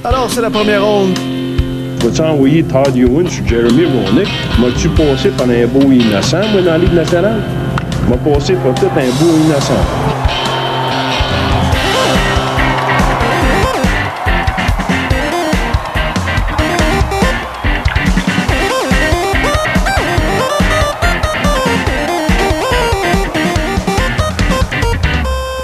Alors, c'est la première ronde. Vas-tu envoyer Todd Ewan sur Jeremy Roenick? M'as-tu passé pendant un beau innocent, moi, dans la Ligue nationale? M'a passé pour tout un beau innocent.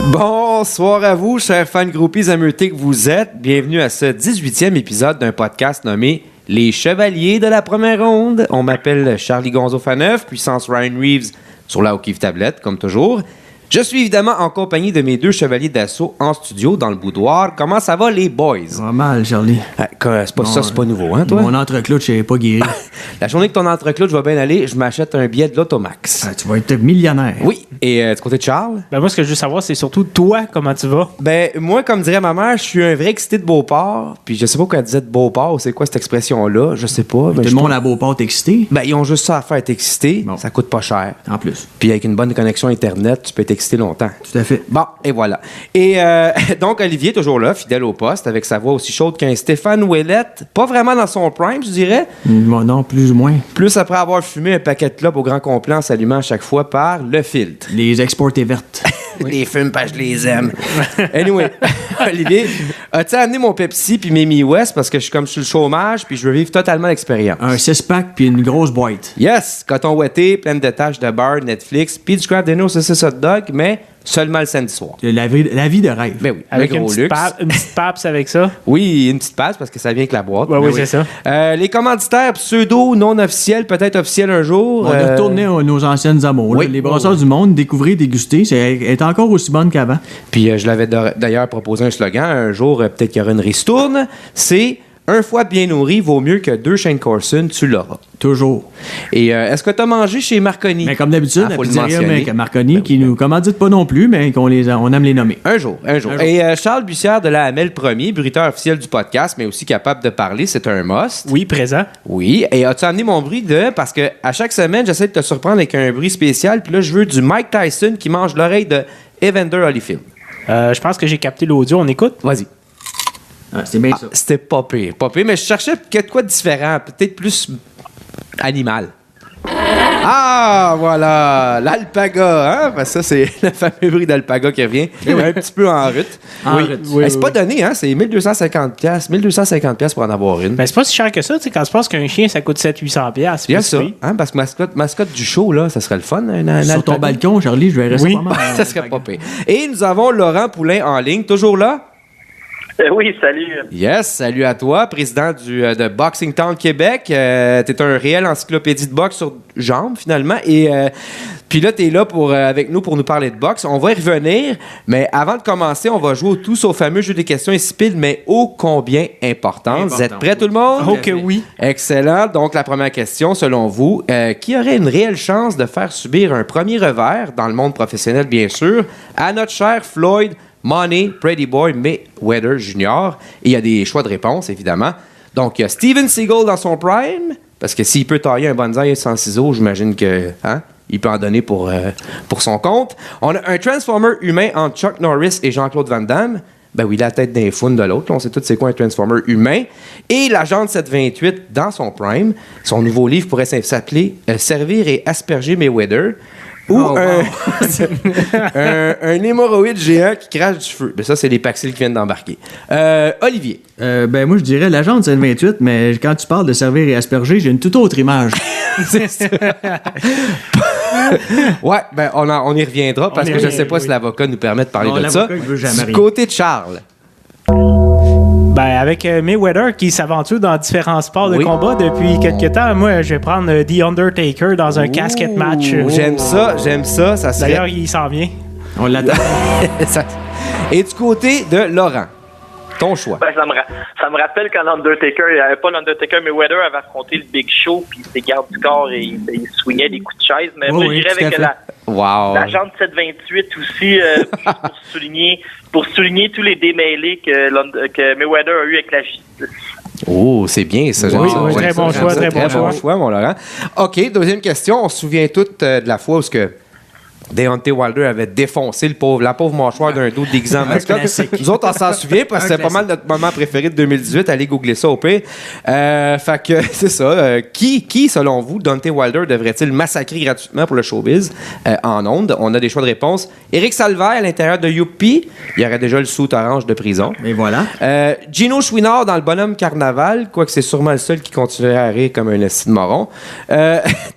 Bonsoir à vous, chers fans groupies ameutés que vous êtes. Bienvenue à ce 18e épisode d'un podcast nommé Les Chevaliers de la Première Ronde. On m'appelle Charlie Gonzo-Faneuf, puissance Ryan Reeves sur la O'Keefe tablette, comme toujours. Je suis évidemment en compagnie de mes deux chevaliers d'assaut en studio, dans le boudoir. Comment ça va, les boys? Pas mal, Charlie. C'est pas ça, c'est pas nouveau, hein, toi? Mon entreclouche n'est pas guéri. La journée que ton entreclouche va bien aller, je m'achète un billet de l'Automax. Tu vas être millionnaire. Oui. Et du côté de Charles? Ben moi, ce que je veux savoir, c'est surtout toi, comment tu vas? Ben, moi, comme dirait ma mère, je suis un vrai excité de Beauport. Puis je sais pas quand elle disait de Beauport, c'est quoi cette expression-là? Je sais pas. Tout le monde à Beauport est excité. Ben, ils ont juste ça à faire, être excité. Bon. Ça coûte pas cher. En plus. Puis avec une bonne connexion Internet, tu peux être excité longtemps. Tout à fait. Bon, et voilà. Et donc, Olivier, toujours là, fidèle au poste, avec sa voix aussi chaude qu'un Stéphane Ouellette. Pas vraiment dans son prime, je dirais. Non, plus ou moins. Plus après avoir fumé un paquet de clopes au grand complet en s'allumant à chaque fois par le filtre. Les exportés vertes. Les fumes, parce que je les aime. Anyway, Olivier, as-tu amené mon Pepsi puis mes West parce que je suis comme sur le chômage puis je veux vivre totalement l'expérience? Un 6-pack puis une grosse boîte. Yes! Coton ouetté, pleine de tâches de beurre, Netflix, puis du craft dinner au saucisse hot dog, mais seulement le samedi soir. La vie de rêve. Ben oui, Avec le une gros petite, luxe. une petite paps avec ça? Oui, une petite passe parce que ça vient avec la boîte. Ouais, Ben oui, c'est ça. Les commanditaires pseudo non officiels, peut-être officiels un jour. On a retourné à nos anciennes amours. oui. Là. Les brasseurs du monde, découvrir, déguster, elle est encore aussi bonne qu'avant. Puis je l'avais d'ailleurs proposé un slogan. Un jour, peut-être qu'il y aura une ristourne. C'est « Un foie bien nourri vaut mieux que 2 Shane Carson, tu l'auras ». Toujours. Et est-ce que tu as mangé chez Marconi? Mais comme d'habitude, Ah, la faut le pizzeria mentionner. Marconi, qui nous commandite pas non plus, mais on aime les nommer. Un jour. Et Charles Bussière de la Hamel Premier, bruiteur officiel du podcast, mais aussi capable de parler, c'est un must. Oui, présent. Oui. Et as-tu amené mon bruit de... Parce que à chaque semaine, j'essaie de te surprendre avec un bruit spécial, puis là, je veux du Mike Tyson qui mange l'oreille de Evander Holyfield. Je pense que j'ai capté l'audio. On écoute? Vas-y. Ah, c'est bien ça. C'était pas pire, mais je cherchais quelque quoi de différent, peut-être plus animal. Ah, voilà, l'alpaga, hein? Parce que ça, c'est le fameux bruit d'alpaga qui revient. Un petit peu en rut. C'est pas donné, hein? C'est 1250$ pour en avoir une. Ben, c'est pas si cher que ça. Tu sais, quand tu penses qu'un chien, ça coûte 700-800$. Bien ça, hein? Parce que mascotte du show, là, ça serait le fun. Un Sur ton alpaga. balcon, Charlie, je vais rester Oui. pas mal. Ça serait pas pire. Et nous avons Laurent Poulain en ligne, toujours là? Oui, salut. Yes, salut à toi, président de Boxing Town Québec. T'es un réel encyclopédie de boxe sur jambes, finalement. Et puis là, t'es là avec nous pour nous parler de boxe. On va y revenir, mais avant de commencer, on va jouer tous au fameux jeu des questions insipides, mais ô combien importantes. Vous êtes prêts, tout le monde? Oh que oui. Excellent. Donc, la première question, selon vous, qui aurait une réelle chance de faire subir un premier revers, dans le monde professionnel, bien sûr, à notre cher Floyd Money, Pretty Boy, Mayweather Jr. Et il y a des choix de réponse, évidemment. Donc, il y a Steven Seagal dans son prime, parce que s'il peut tailler un bonsaï sans ciseaux, j'imagine que il peut en donner pour son compte. On a un Transformer humain entre Chuck Norris et Jean-Claude Van Damme. Ben oui, la tête d'un fun de l'autre. On sait tous c'est quoi un Transformer humain. Et l'agent 728 dans son prime. Son nouveau livre pourrait s'appeler « Servir et asperger Mayweather ». Ou un hémorroïde géant qui crache du feu. Ben ça, c'est les Paxil qui viennent d'embarquer. Olivier. Ben moi, je dirais l'agent de 728, mais quand tu parles de servir et asperger, j'ai une toute autre image. C'est ça. Ouais, ben on y reviendra parce que je ne sais pas si l'avocat nous permet de parler Non, de ça. l'avocat, il veut jamais Du rien. côté de Charles. Ben, avec Mayweather qui s'aventure dans différents sports de Oui. combat depuis quelques temps, moi, je vais prendre The Undertaker dans un casket match. J'aime ça. Ça serait... D'ailleurs, il s'en vient. On l'attend. Ça- Et du côté de Laurent, ton choix. Ben, ça me rappelle quand l'Undertaker, il n'y avait pas l'Undertaker, mais Mayweather avait affronté le Big Show, puis ses gardes du corps, et il swingait des coups de chaise. Mais moi, je dirais tout à avec fait. la Wow. jante 728 aussi, juste pour souligner tous les démêlés que Mayweather a eu avec la justice. Oh, c'est bien ça. j'aime Oui, ça. oui, J'aime très ça, bon j'aime choix, ça. très bon choix. mon Laurent. OK, deuxième question. On se souvient toutes de la fois où Deontay Wilder avait défoncé la pauvre mâchoire d'un dos déguisé en mascotte. Nous autres, on s'en souvient parce que c'est pas mal notre moment préféré de 2018. Allez googler ça au pire. Fait que c'est ça. Qui, selon vous, Deontay Wilder devrait-il massacrer gratuitement pour le showbiz en ondes? On a des choix de réponse. Éric Salvaire à l'intérieur de Youpi. Il y aurait déjà le sous orange de prison. Et voilà. Gino Chouinard dans le bonhomme carnaval, quoique c'est sûrement le seul qui continuerait à rire comme un esti de moron.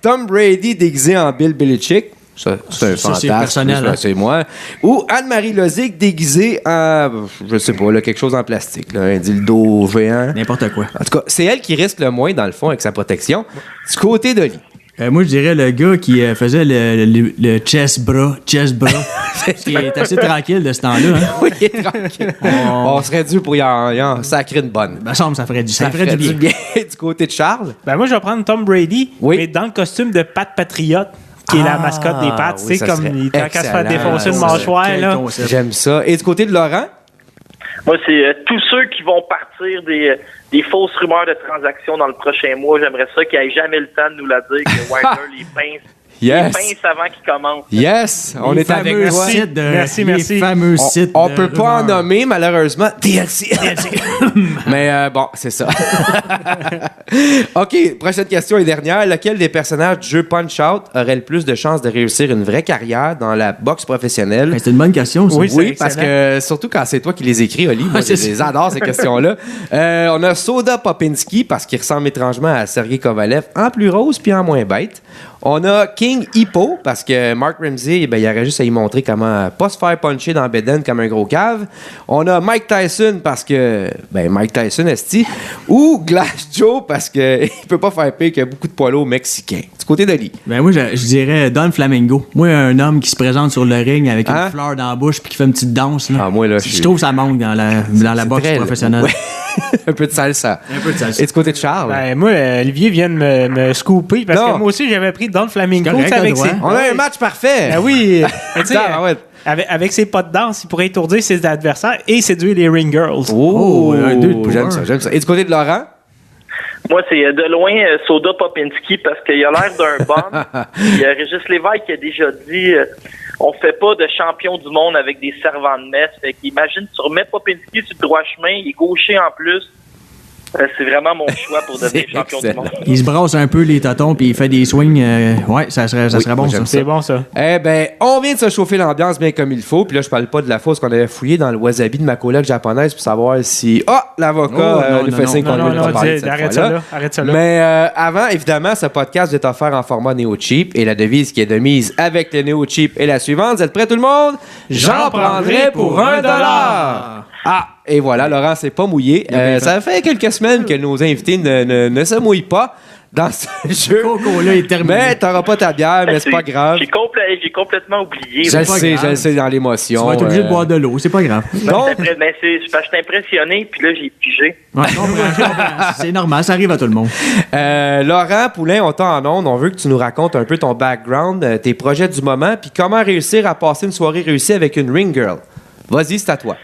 Tom Brady déguisé en Bill Belichick. Ça, c'est un fantasme. C'est personnel. Hein? C'est moi. Ou Anne-Marie Lozic déguisée en, je sais pas, là, quelque chose en plastique. Là, un dildo géant. N'importe quoi. En tout cas, c'est elle qui risque le moins, dans le fond, avec sa protection. Du côté d'Oli. Moi, je dirais le gars qui faisait le chest bras. Qui est assez tranquille de ce temps-là. Hein? Oui, il est tranquille. On serait dû pour y en sacrer une bonne. Ben, ça ferait du bien. Du côté de Charles. Ben, moi, je vais prendre Tom Brady, oui. mais dans le costume de Pat Patriote, qui est la mascotte des Pats. Oui, c'est comme il tient qu'à se faire défoncer une mâchoire. Là. J'aime ça. Et du côté de Laurent? Moi, c'est tous ceux qui vont partir des fausses rumeurs de transactions dans le prochain mois. J'aimerais ça qu'ils n'aient jamais le temps de nous la dire, que Wilder les pince. Yes. Les pinces avant qu'ils commencent. Yes, on est avec toi. Merci. Les fameux sites. On peut pas en nommer, malheureusement. DLC. Mais bon, c'est ça. OK, prochaine question et dernière. Lequel des personnages du jeu Punch-Out aurait le plus de chances de réussir une vraie carrière dans la boxe professionnelle? C'est une bonne question, ça. Oui, parce que surtout quand c'est toi qui les écris, Oli, moi, je les adore, ces questions-là. On a Soda Popinski, parce qu'il ressemble étrangement à Sergei Kovalev, en plus rose puis en moins bête. On a King Hippo, parce que Mark Ramsey, ben, il aurait juste à y montrer comment pas se faire puncher dans Beden comme un gros cave. On a Mike Tyson, parce que, Mike Tyson, esti. Ou Glass Joe, parce que il peut pas faire pire que beaucoup de poids lourds mexicains. Du côté d'Oli. Ben, moi, je dirais Don Flamingo. Moi, un homme qui se présente sur le ring avec une fleur dans la bouche puis qui fait une petite danse. Là. Moi, là, je trouve ça manque dans la boxe professionnelle. Ouais. Un peu de salsa. Et du côté de Charles? Ben, moi, Olivier vient de me scooper parce que moi aussi, j'avais pris Don Flamingo. On a un match parfait. Ben oui. Avec ses pas de danse, il pourrait étourdir ses adversaires et séduire les ring girls. J'aime ça. Et du côté de Laurent? Moi, c'est de loin Soda Popinski parce qu'il a l'air d'un bon. Il y a Régis Lévesque qui a déjà dit on fait pas de champion du monde avec des servants de messe. Fait qu'imagine, tu remets Popinski sur le droit chemin, il est gaucher en plus. C'est vraiment mon choix pour devenir champion du monde. Il se brasse un peu les totons puis il fait des swings. Ça serait bon, ça. C'est bon, ça. On vient de se chauffer l'ambiance bien comme il faut. Puis là, je parle pas de la fausse qu'on avait fouillée dans le wasabi de ma collègue japonaise pour savoir si... l'avocat nous fait signe qu'on ne pas parler de cette fois-là. Arrête ça là. Mais avant, évidemment, ce podcast est offert en format Néo-Cheap. Et la devise qui est de mise avec le Néo-Cheap est la suivante. Vous êtes prêts, tout le monde? J'en prendrai pour $1. Et voilà, Laurent s'est pas mouillé. Ça fait quelques semaines que nos invités ne se mouillent pas dans ce jeu. Coco-là est terminé. Mais t'auras pas ta bière, mais c'est pas grave. J'ai complètement oublié. Je le sais dans l'émotion. Tu vas être obligé de boire de l'eau, c'est pas grave. Donc, je suis impressionné, puis là, j'ai pigé. Ouais, c'est normal, ça arrive à tout le monde. Laurent Poulain, on t'a en ondes. On veut que tu nous racontes un peu ton background, tes projets du moment, puis comment réussir à passer une soirée réussie avec une ring girl. Vas-y, c'est à toi.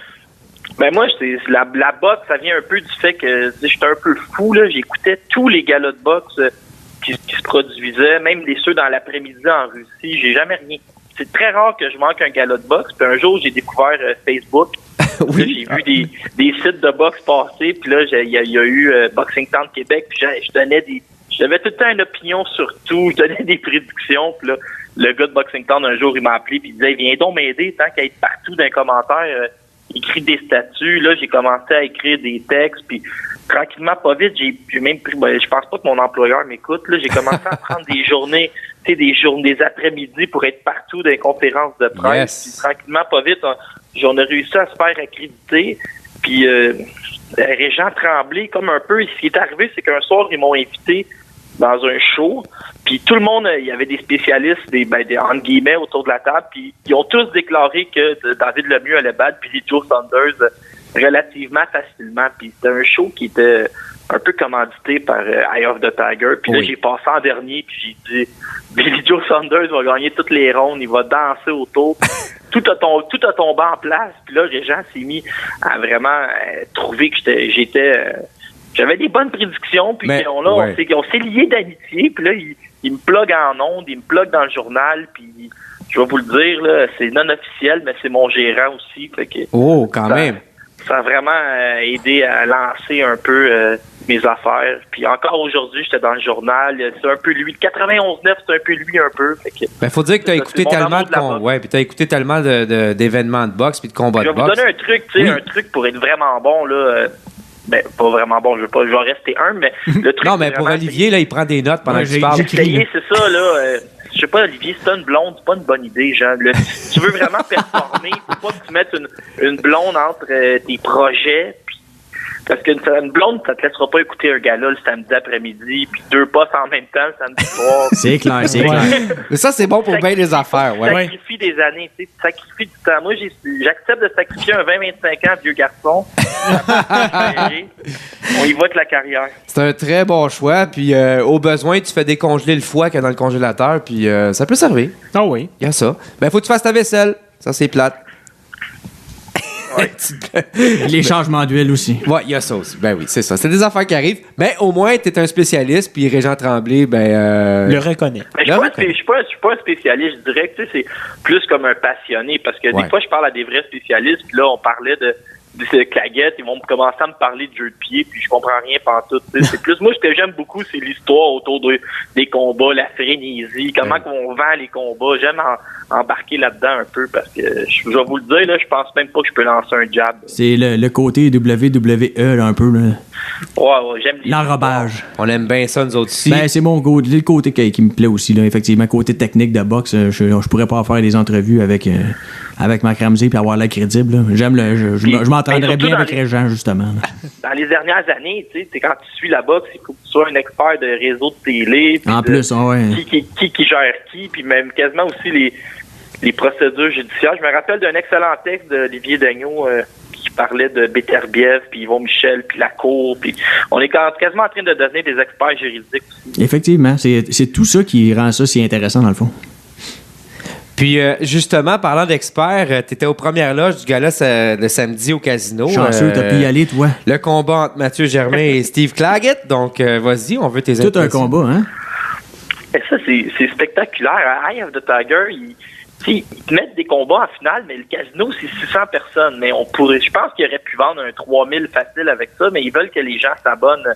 Ben moi, la boxe, ça vient un peu du fait que j'étais un peu fou, là. J'écoutais tous les galas de boxe qui se produisaient, même ceux dans l'après-midi en Russie. J'ai jamais rien. C'est très rare que je manque un gala de boxe. Puis un jour, j'ai découvert Facebook. Oui. Là, j'ai vu des sites de boxe passer. Puis là, il y a eu Boxing Town Québec. Puis j'avais tout le temps une opinion sur tout. Je donnais des prédictions. Puis là, le gars de Boxing Town, un jour, il m'a appelé. Puis il disait, viens donc m'aider tant qu'à être partout dans les commentaires. Écrit des statuts. Là, j'ai commencé à écrire des textes. Puis tranquillement, pas vite, j'ai même pris... je pense pas que mon employeur m'écoute. Là, j'ai commencé à prendre des journées, des après-midi pour être partout dans les conférences de presse. Puis tranquillement, pas vite, on a réussi à se faire accréditer. Puis Régent Tremblay, comme un peu, ce qui est arrivé, c'est qu'un soir, ils m'ont invité dans un show, puis tout le monde, il y avait des spécialistes, des entre guillemets, autour de la table, puis ils ont tous déclaré que David Lemieux allait battre Billy Joe Saunders relativement facilement, puis c'était un show qui était un peu commandité par Eye of the Tiger, puis là, j'ai passé en dernier, puis j'ai dit, Billy Joe Saunders va gagner toutes les rondes, il va danser autour, tout a tombé en place, puis là, Régent s'est mis à vraiment trouver que j'avais des bonnes prédictions, puis on s'est liés d'amitié, puis là, il me plug en ondes, il me plug dans le journal, puis je vais vous le dire, là, c'est non officiel, mais c'est mon gérant aussi. Fait que Oh, quand même. ça a vraiment aidé à lancer un peu mes affaires. Puis encore aujourd'hui, j'étais dans le journal. C'est un peu lui. 91.9, c'est un peu lui un peu. Fait que, Ben, faut dire que tu as écouté c'est mon tellement amour de la boxe. ouais, puis t'as écouté tellement d'événements de boxe puis de combats Je de vais vous boxe. donner un truc, tu sais, Oui. un truc pour être vraiment bon, là. Ben, pas vraiment bon, je vais rester humble, mais le truc. Non, mais c'est pour vraiment Olivier, là, il prend des notes pendant Ouais, que tu j'ai- parles. j'ai- essayer, c'est ça, là. Je sais pas, Olivier, si t'as une blonde, c'est pas une bonne idée, genre. Si tu veux vraiment performer, faut pas que tu mettes une blonde entre tes projets, puis parce qu'une blonde, ça te laissera pas écouter un gars-là le samedi après-midi, puis 2 postes en même temps le samedi soir. C'est clair, c'est clair. Mais ça, c'est bon pour bien les affaires, Tu ouais. sacrifies des années, tu sais, tu sacrifies du temps. Moi, j'accepte de sacrifier un 20-25 ans, vieux garçon. On y va avec la carrière. C'est un très bon choix. Puis au besoin, tu fais décongeler le foie qu'il y a dans le congélateur. Puis ça peut servir. Ah oui. Il y a ça. Ben, faut que tu fasses ta vaisselle. Ça, c'est plate. Les changements d'huile aussi. Ouais, il y a ça aussi. Ben oui, c'est ça. C'est des affaires qui arrivent. Mais au moins, tu es un spécialiste. Puis Régent Tremblay, ben. Le reconnaît. Mais je suis pas un spécialiste, je dirais que tu sais, c'est plus comme un passionné, parce que Ouais. des fois, je parle à des vrais spécialistes, puis là, on parlait de claguettes, ils vont commencer à me parler de jeux de pied, puis je comprends rien pantoute. Tu sais. C'est plus, moi, ce que j'aime beaucoup, c'est l'histoire autour des combats, la frénésie, comment qu'on vend les combats. J'aime embarquer là-dedans un peu, parce que je vais vous le dire, là, je pense même pas que je peux lancer un jab. C'est le côté WWE, là, un peu, là. Ouais, j'aime les L'enrobage. On aime bien ça, nous autres aussi. Ben, c'est mon go, le côté qui me plaît aussi, là, effectivement. Côté technique de boxe, je pourrais pas faire des entrevues avec Marc Ramsey puis avoir l'air crédible, là. J'aime je m'entendrais surtout bien dans avec les- Régent, justement, là. Dans les dernières années, tu sais, quand tu suis la boxe, il faut que tu sois un expert de réseau de télé. puis En de- plus, ouais. qui gère qui, puis même quasiment aussi les procédures judiciaires. Je me rappelle d'un excellent texte d'Olivier Daigneault qui parlait de Beterbiev, puis Yvon Michel, puis la Cour, puis on est quasiment en train de devenir des experts juridiques aussi. Effectivement, c'est tout ça qui rend ça si intéressant, dans le fond. Puis, justement, parlant d'experts, tu étais aux premières loges du gala le samedi au casino. Chanceux, t'as pu y aller, toi. Le combat entre Mathieu Germain et Steve Claggett. Donc, vas-y, on veut tes Tout un impressions. combat, hein? Et ça, c'est spectaculaire. À Eye of the Tiger, ils te mettent des combats en finale, mais le casino, c'est 600 personnes. Mais je pense qu'ils auraient pu vendre un 3000 facile avec ça, mais ils veulent que les gens s'abonnent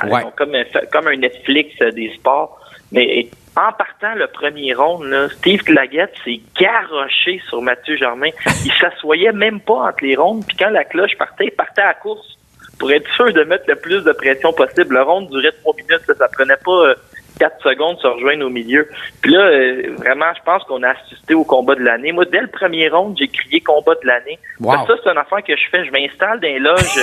Ouais. comme un Netflix des sports. Mais en partant le premier round, là, Steve Claggett s'est garoché sur Mathieu Germain. Il s'assoyait même pas entre les rounds, puis quand la cloche partait, il partait à la course pour être sûr de mettre le plus de pression possible. Le round durait 3 minutes, ça prenait pas 4 secondes de se rejoindre au milieu. Puis là, vraiment, je pense qu'on a assisté au combat de l'année. Moi, dès le premier round, j'ai crié combat de l'année. Wow. Ça, c'est une affaire que je fais. Je m'installe dans les loges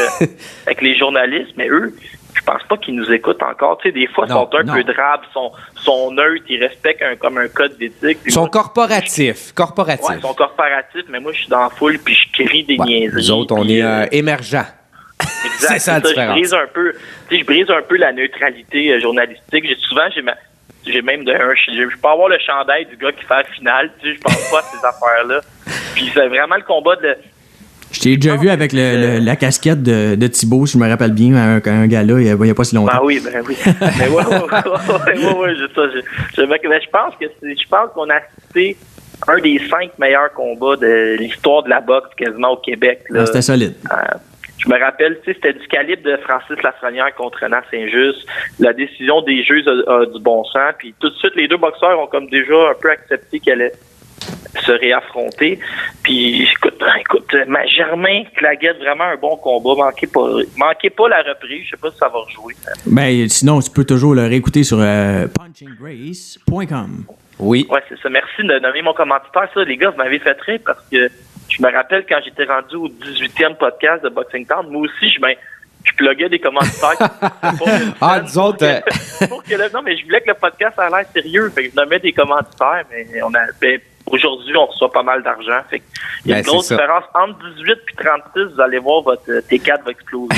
avec les journalistes, mais eux, je pense pas qu'ils nous écoutent encore. Tu sais, des fois, ils Non, sont un non. peu drabes, sont neutres, ils respectent comme un code d'éthique. Puis Ils sont moi, corporatifs. Corporatifs. ouais, ils sont corporatifs, mais moi, je suis dans la foule, puis je crie des Ouais. niaiseries. Nous autres, on puis, est émergents. Exact, C'est ça la différence. Je brise un peu la neutralité journalistique. J'ai même je peux avoir le chandail du gars qui fait la finale, tu sais, je pense pas à ces affaires-là. Puis c'est vraiment le combat de... Je t'ai déjà vu avec la casquette de Thibaut, si je me rappelle bien, un gars-là, il y a pas si longtemps. Ben oui. Mais je pense qu'on a assisté un des 5 meilleurs combats de l'histoire de la boxe quasiment au Québec. Là. Ah, c'était solide. Je me rappelle, tu sais, c'était du calibre de Francis Lafrenière contre Renan Saint-Just. La décision des juges a du bon sens. Puis tout de suite, les deux boxeurs ont comme déjà un peu accepté qu'elle allait se réaffronter. Puis écoute, Germain Claggett, vraiment un bon combat. Manquez pas la reprise. Je sais pas si ça va rejouer. Ben, sinon, tu peux toujours le réécouter sur punchinggrace.com. Oui. Ouais, c'est ça. Merci de nommer mon commanditaire. Ça, les gars, vous m'avez fait rire parce que je me rappelle quand j'étais rendu au 18e podcast de Boxing Town, moi aussi, je pluguais des commanditaires. Ah, nous autres... Non, mais je voulais que le podcast ait l'air sérieux. Fait que je nommais des commanditaires, mais aujourd'hui, on reçoit pas mal d'argent. Fait il y a une grosse différence. Entre 18 et 36, vous allez voir, votre T4 va exploser.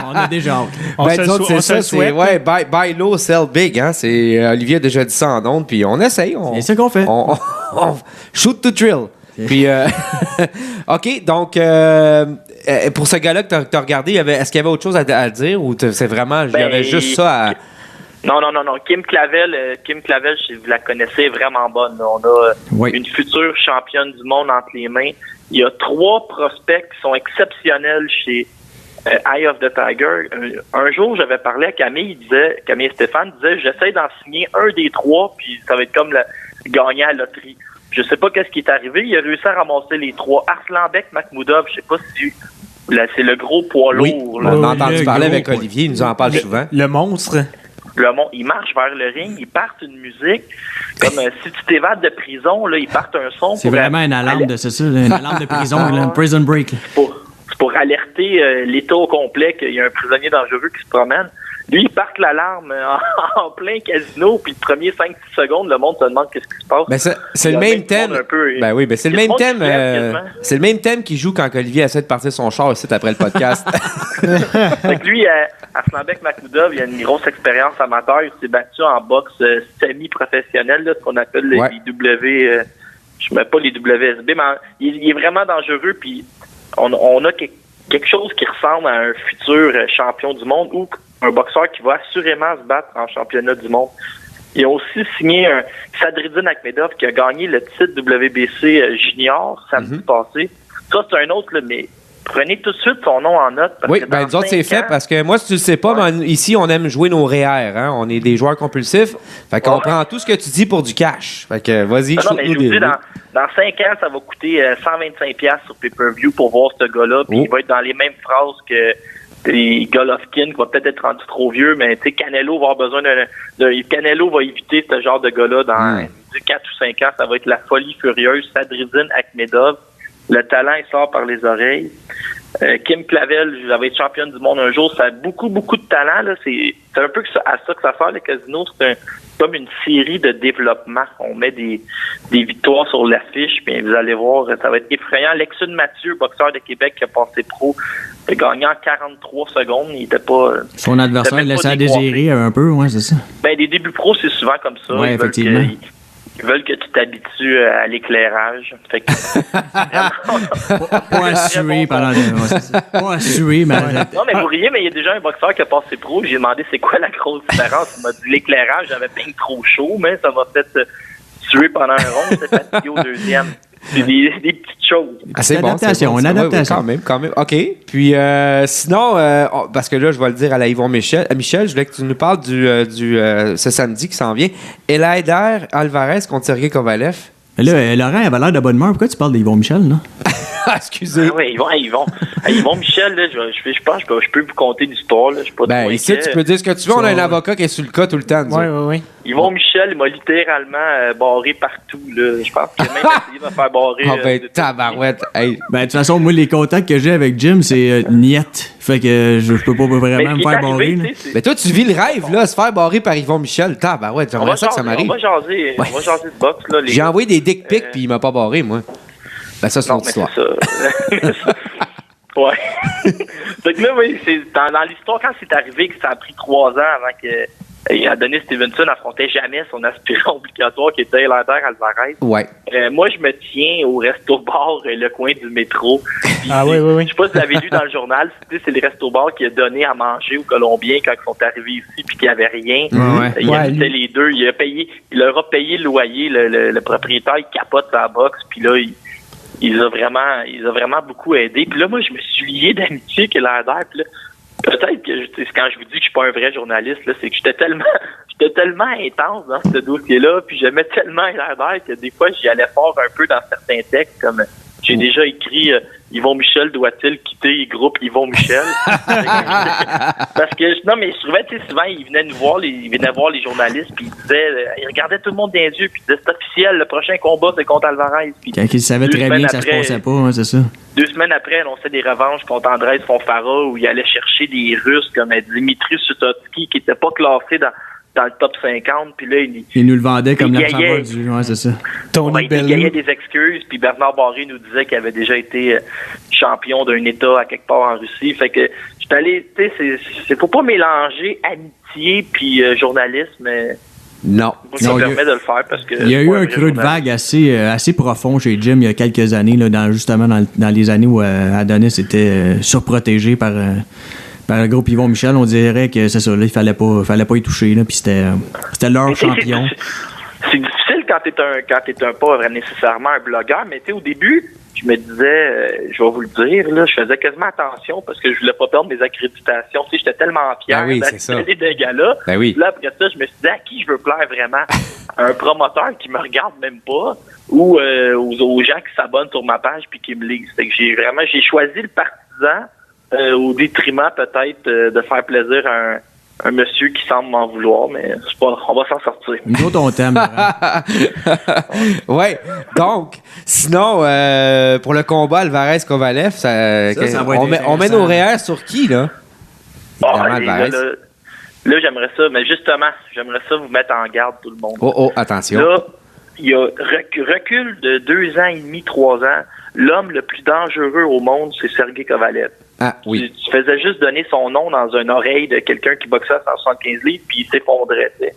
On a déjà hâte. nous autres, c'est ça, c'est ouais, buy low, sell big, hein. C'est Olivier a déjà dit ça en ondes, puis on essaye. C'est ça qu'on fait. On shoot to drill. Puis, OK, donc, pour ce gars-là que tu as regardé, est-ce qu'il y avait autre chose à dire ou c'est vraiment, il y avait juste ça à... Non. Kim Clavel, si vous la connaissez, est vraiment bonne. On a une future championne du monde entre les mains. Il y a 3 prospects qui sont exceptionnels chez Eye of the Tiger. Un jour, j'avais parlé à Camille et Stéphane disait, j'essaie d'en signer un des 3, puis ça va être comme gagner à la loterie. Je sais pas qu'est-ce qui est arrivé. Il a réussi à ramasser les 3. Arslanbek Makhmoudov, je sais pas si c'est le gros poids lourd. Oui, on a entendu parler avec Olivier, il nous en parle souvent. Le monstre. Il marche vers le ring, il part une musique. Comme si tu t'évades de prison, là, ils partent un son. C'est vraiment une alarme une alarme de prison, un prison break. C'est pour alerter l'État au complet qu'il y a un prisonnier dangereux qui se promène. Lui, il part l'alarme en plein casino, puis le premier 5-6 secondes, le monde se demande qu'est-ce qui se passe. Ben c'est le même thème. C'est le même thème. C'est le même thème qu'il joue quand Olivier essaie de partir son char ici après le podcast. Fait que lui, Arslanbek Makhmoudov, il a une grosse expérience amateur. Il s'est battu en boxe semi-professionnelle, ce qu'on appelle les W. Je ne mets pas les WSB, mais il est vraiment dangereux. Puis on a quelque chose qui ressemble à un futur champion du monde ou un boxeur qui va assurément se battre en championnat du monde. Ils ont aussi signé Sadriddin Akhmedov qui a gagné le titre WBC junior samedi passé. Ça, c'est un autre, là, mais prenez tout de suite son nom en note. Parce que nous autres, c'est fait parce que moi, si tu le sais pas, ici, on aime jouer nos REER. Hein? On est des joueurs compulsifs. Fait qu'on prend tout ce que tu dis pour du cash. Fait que vas-y, shoot-nous des... Dans 5 ans, ça va coûter 125$ sur pay-per-view pour voir ce gars-là. Puis il va être dans les mêmes phrases que Golovkin, qui va peut-être être rendu trop vieux, mais tu sais, Canelo va avoir besoin Canelo va éviter ce genre de gars-là dans 4 ou 5 ans. Ça va être la folie furieuse. Sadriddin Akhmedov, le talent, il sort par les oreilles. Kim Clavel, j'avais été championne du monde un jour. Ça a beaucoup, beaucoup de talent. Là. C'est un peu à ça que ça sert, le casino. C'est comme une série de développement. On met des victoires sur l'affiche, puis vous allez voir, ça va être effrayant. Lexune Mathieu, boxeur de Québec qui a passé pro, a gagné en 43 secondes. Il était pas... Son adversaire laissait à désirer un peu, c'est ça? Des débuts pro, c'est souvent comme ça. Oui, effectivement. Ils veulent que tu t'habitues à l'éclairage. Fait que... pas à suer pendant pas à suer, mais... Non, mais vous riez, mais il y a déjà un boxeur qui a passé pro. J'ai demandé c'est quoi la grosse différence. Il m'a dit l'éclairage, j'avais bien trop chaud, mais ça m'a fait suer pendant un rond. C'est fatigué au deuxième. C'est des petites choses. C'est bon, une adaptation. Oui, quand même. OK. Puis sinon, parce que là, je vais le dire à la Yvon Michel. Michel, je voulais que tu nous parles ce samedi qui s'en vient. Eleider Alvarez contre Sergey Kovalev. Là, Laurent avait l'air de bonne humeur. Pourquoi tu parles d'Yvon Michel, là? Excusez. Oui, Yvon Michel, là, je pense que je peux vous conter l'histoire. Là. Je suis pas ici, tu peux dire ce que tu veux. On a un avocat qui est sur le cas tout le temps. Oui. Yvon Michel, il m'a littéralement barré partout. Là. Je pense qu'il a même essayé de me faire barrer. Tabarouette. Hey. De toute façon, moi, les contacts que j'ai avec Jim, c'est niet. Fait que je peux pas vraiment me faire barrer. Mais toi, tu vis le rêve, là, se faire barrer par Yvon Michel. Tabarouette, j'aimerais ça que ça m'arrive. On va jaser de boxe. Là, j'ai envoyé des dick pics puis il m'a pas barré, moi. Ça, c'est l'autre histoire. Ouais. Donc là, oui, c'est dans l'histoire, quand c'est arrivé que ça a pris 3 ans avant que Adonis Stevenson affrontait jamais son aspirant obligatoire qui était Eleider Alvarez. Ouais. Moi, je me tiens au resto-bar le coin du métro. Oui. Je sais pas si vous l'avez lu dans le journal. C'est le resto-bar qui a donné à manger aux Colombiens quand ils sont arrivés ici puis qu'il n'y avait rien. Il habitait les deux. Il leur a payé le loyer. Le propriétaire, il capote sa boxe. Puis là, il a vraiment beaucoup aidé. Puis là, moi, je me suis lié d'amitié avec Eleider. Puis là, peut-être que quand je vous dis que je suis pas un vrai journaliste, là, c'est que j'étais tellement intense dans ce dossier-là, puis j'aimais tellement Eleider que des fois, j'y allais fort un peu dans certains textes, comme j'ai déjà écrit Yvon Michel doit-il quitter le groupe Yvon Michel? Parce que, non, mais je trouvais, tu sais, souvent, il venait voir les journalistes, puis il disait, il regardait tout le monde dans les yeux, puis il disait, c'est officiel, le prochain combat, c'est contre Alvarez. Puis, quand il savait très bien que ça se passait pas, c'est ça. 2 semaines après, on fait des revanches contre Andrés Fonfara, où il allait chercher des Russes comme Dimitri Sutotsky, qui n'était pas classé dans le top 50, puis là, il nous le vendait comme la faveur du... Ouais, c'est ça. Il gagnait des excuses, puis Bernard Barré nous disait qu'il avait déjà été champion d'un État à quelque part en Russie. Fait que j'étais allé, tu sais, faut pas mélanger amitié puis journalisme. Non. Ça me permet de le faire parce que... Il y a eu un creux de vague assez profond chez Jim il y a quelques années, là, justement dans les années où Adonis était surprotégé par Par le groupe Yvon Michel, on dirait que c'est ça, là, il fallait pas y toucher, là, puis c'était leur champion. C'est difficile quand t'es pas nécessairement un blogueur, mais tu sais, au début, je me disais, je vais vous le dire, là, je faisais quasiment attention parce que je voulais pas perdre mes accréditations. Tu sais, j'étais tellement fier d'aller des gars-là. Ben oui. Là, après ça, je me suis dit, à qui je veux plaire vraiment? Un promoteur qui me regarde même pas ou aux gens qui s'abonnent sur ma page puis qui me lisent. Fait que j'ai choisi le partisan au détriment peut-être de faire plaisir à un monsieur qui semble m'en vouloir, mais c'est pas, on va s'en sortir. Nous autres, on t'aime. Ouais. Donc, sinon, pour le combat Alvarez-Kovalev, ça va être on met nos REER sur qui, là? Là, j'aimerais ça, mais justement, j'aimerais ça vous mettre en garde, tout le monde. Oh, attention. Là, il y a recul de 2 ans et demi, 3 ans. L'homme le plus dangereux au monde, c'est Sergei Kovalev. Ah, oui. Tu faisais juste donner son nom dans une oreille de quelqu'un qui boxait à 175 livres, puis il s'effondrait. T'sais.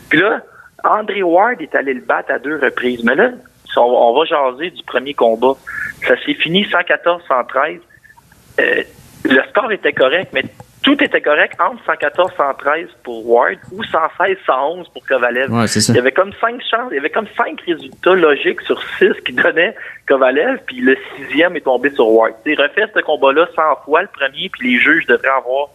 Puis là, Andre Ward est allé le battre à 2 reprises. Mais là, on va jaser du premier combat. Ça s'est fini 114-113. Le score était correct, mais tout était correct entre 114-113 pour Ward ou 116-111 pour Kovalev. Ouais, c'est ça. Il y avait comme 5 chances, il y avait comme 5 résultats logiques sur 6 qui donnaient Kovalev, puis le 6e est tombé sur Ward. Il refait ce combat-là 100 fois, le premier, puis les juges devraient avoir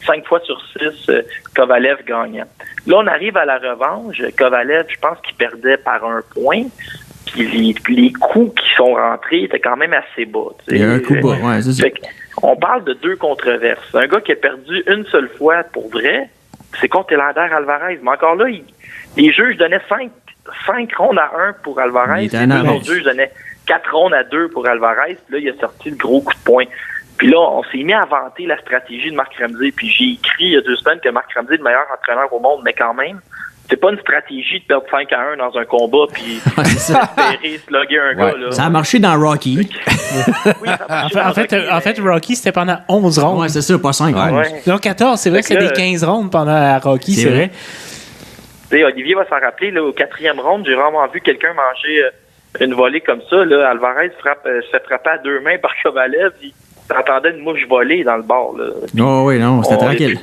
5 fois sur 6 Kovalev gagnant. Là, on arrive à la revanche. Kovalev, je pense qu'il perdait par 1 point. Puis les coups qui sont rentrés étaient quand même assez bas. Il y a un coup bas, ouais, c'est ça. On parle de 2 controverses. Un gars qui a perdu une seule fois pour vrai, c'est contre Eleider Alvarez. Mais encore là, les juges donnaient 5 rondes à 1 pour Alvarez. Les 2 autres juges donnaient 4 rondes à 2 pour Alvarez. Puis là, il a sorti le gros coup de poing. Puis là, on s'est mis à vanter la stratégie de Marc Ramsey. Puis j'ai écrit il y a 2 semaines que Marc Ramsey est le meilleur entraîneur au monde, mais quand même, c'est pas une stratégie de perdre 5-1 dans un combat puis espérer slugger un gars. Là. Ça a marché dans Rocky. Oui, ça a marché en fait, Rocky, c'était pendant 11 rondes. Ouais, c'est ça, pas 5. Ouais. Donc 14, c'est vrai que c'était des 15 rondes pendant Rocky, c'est vrai. T'sais, Olivier va s'en rappeler, là, au 4e round, j'ai vraiment vu quelqu'un manger une volée comme ça. Là. Alvarez se fait frapper à 2 mains par Kovalev. T'entendais une mouche voler dans le bord. Là. Oh oui, non, c'était tranquille.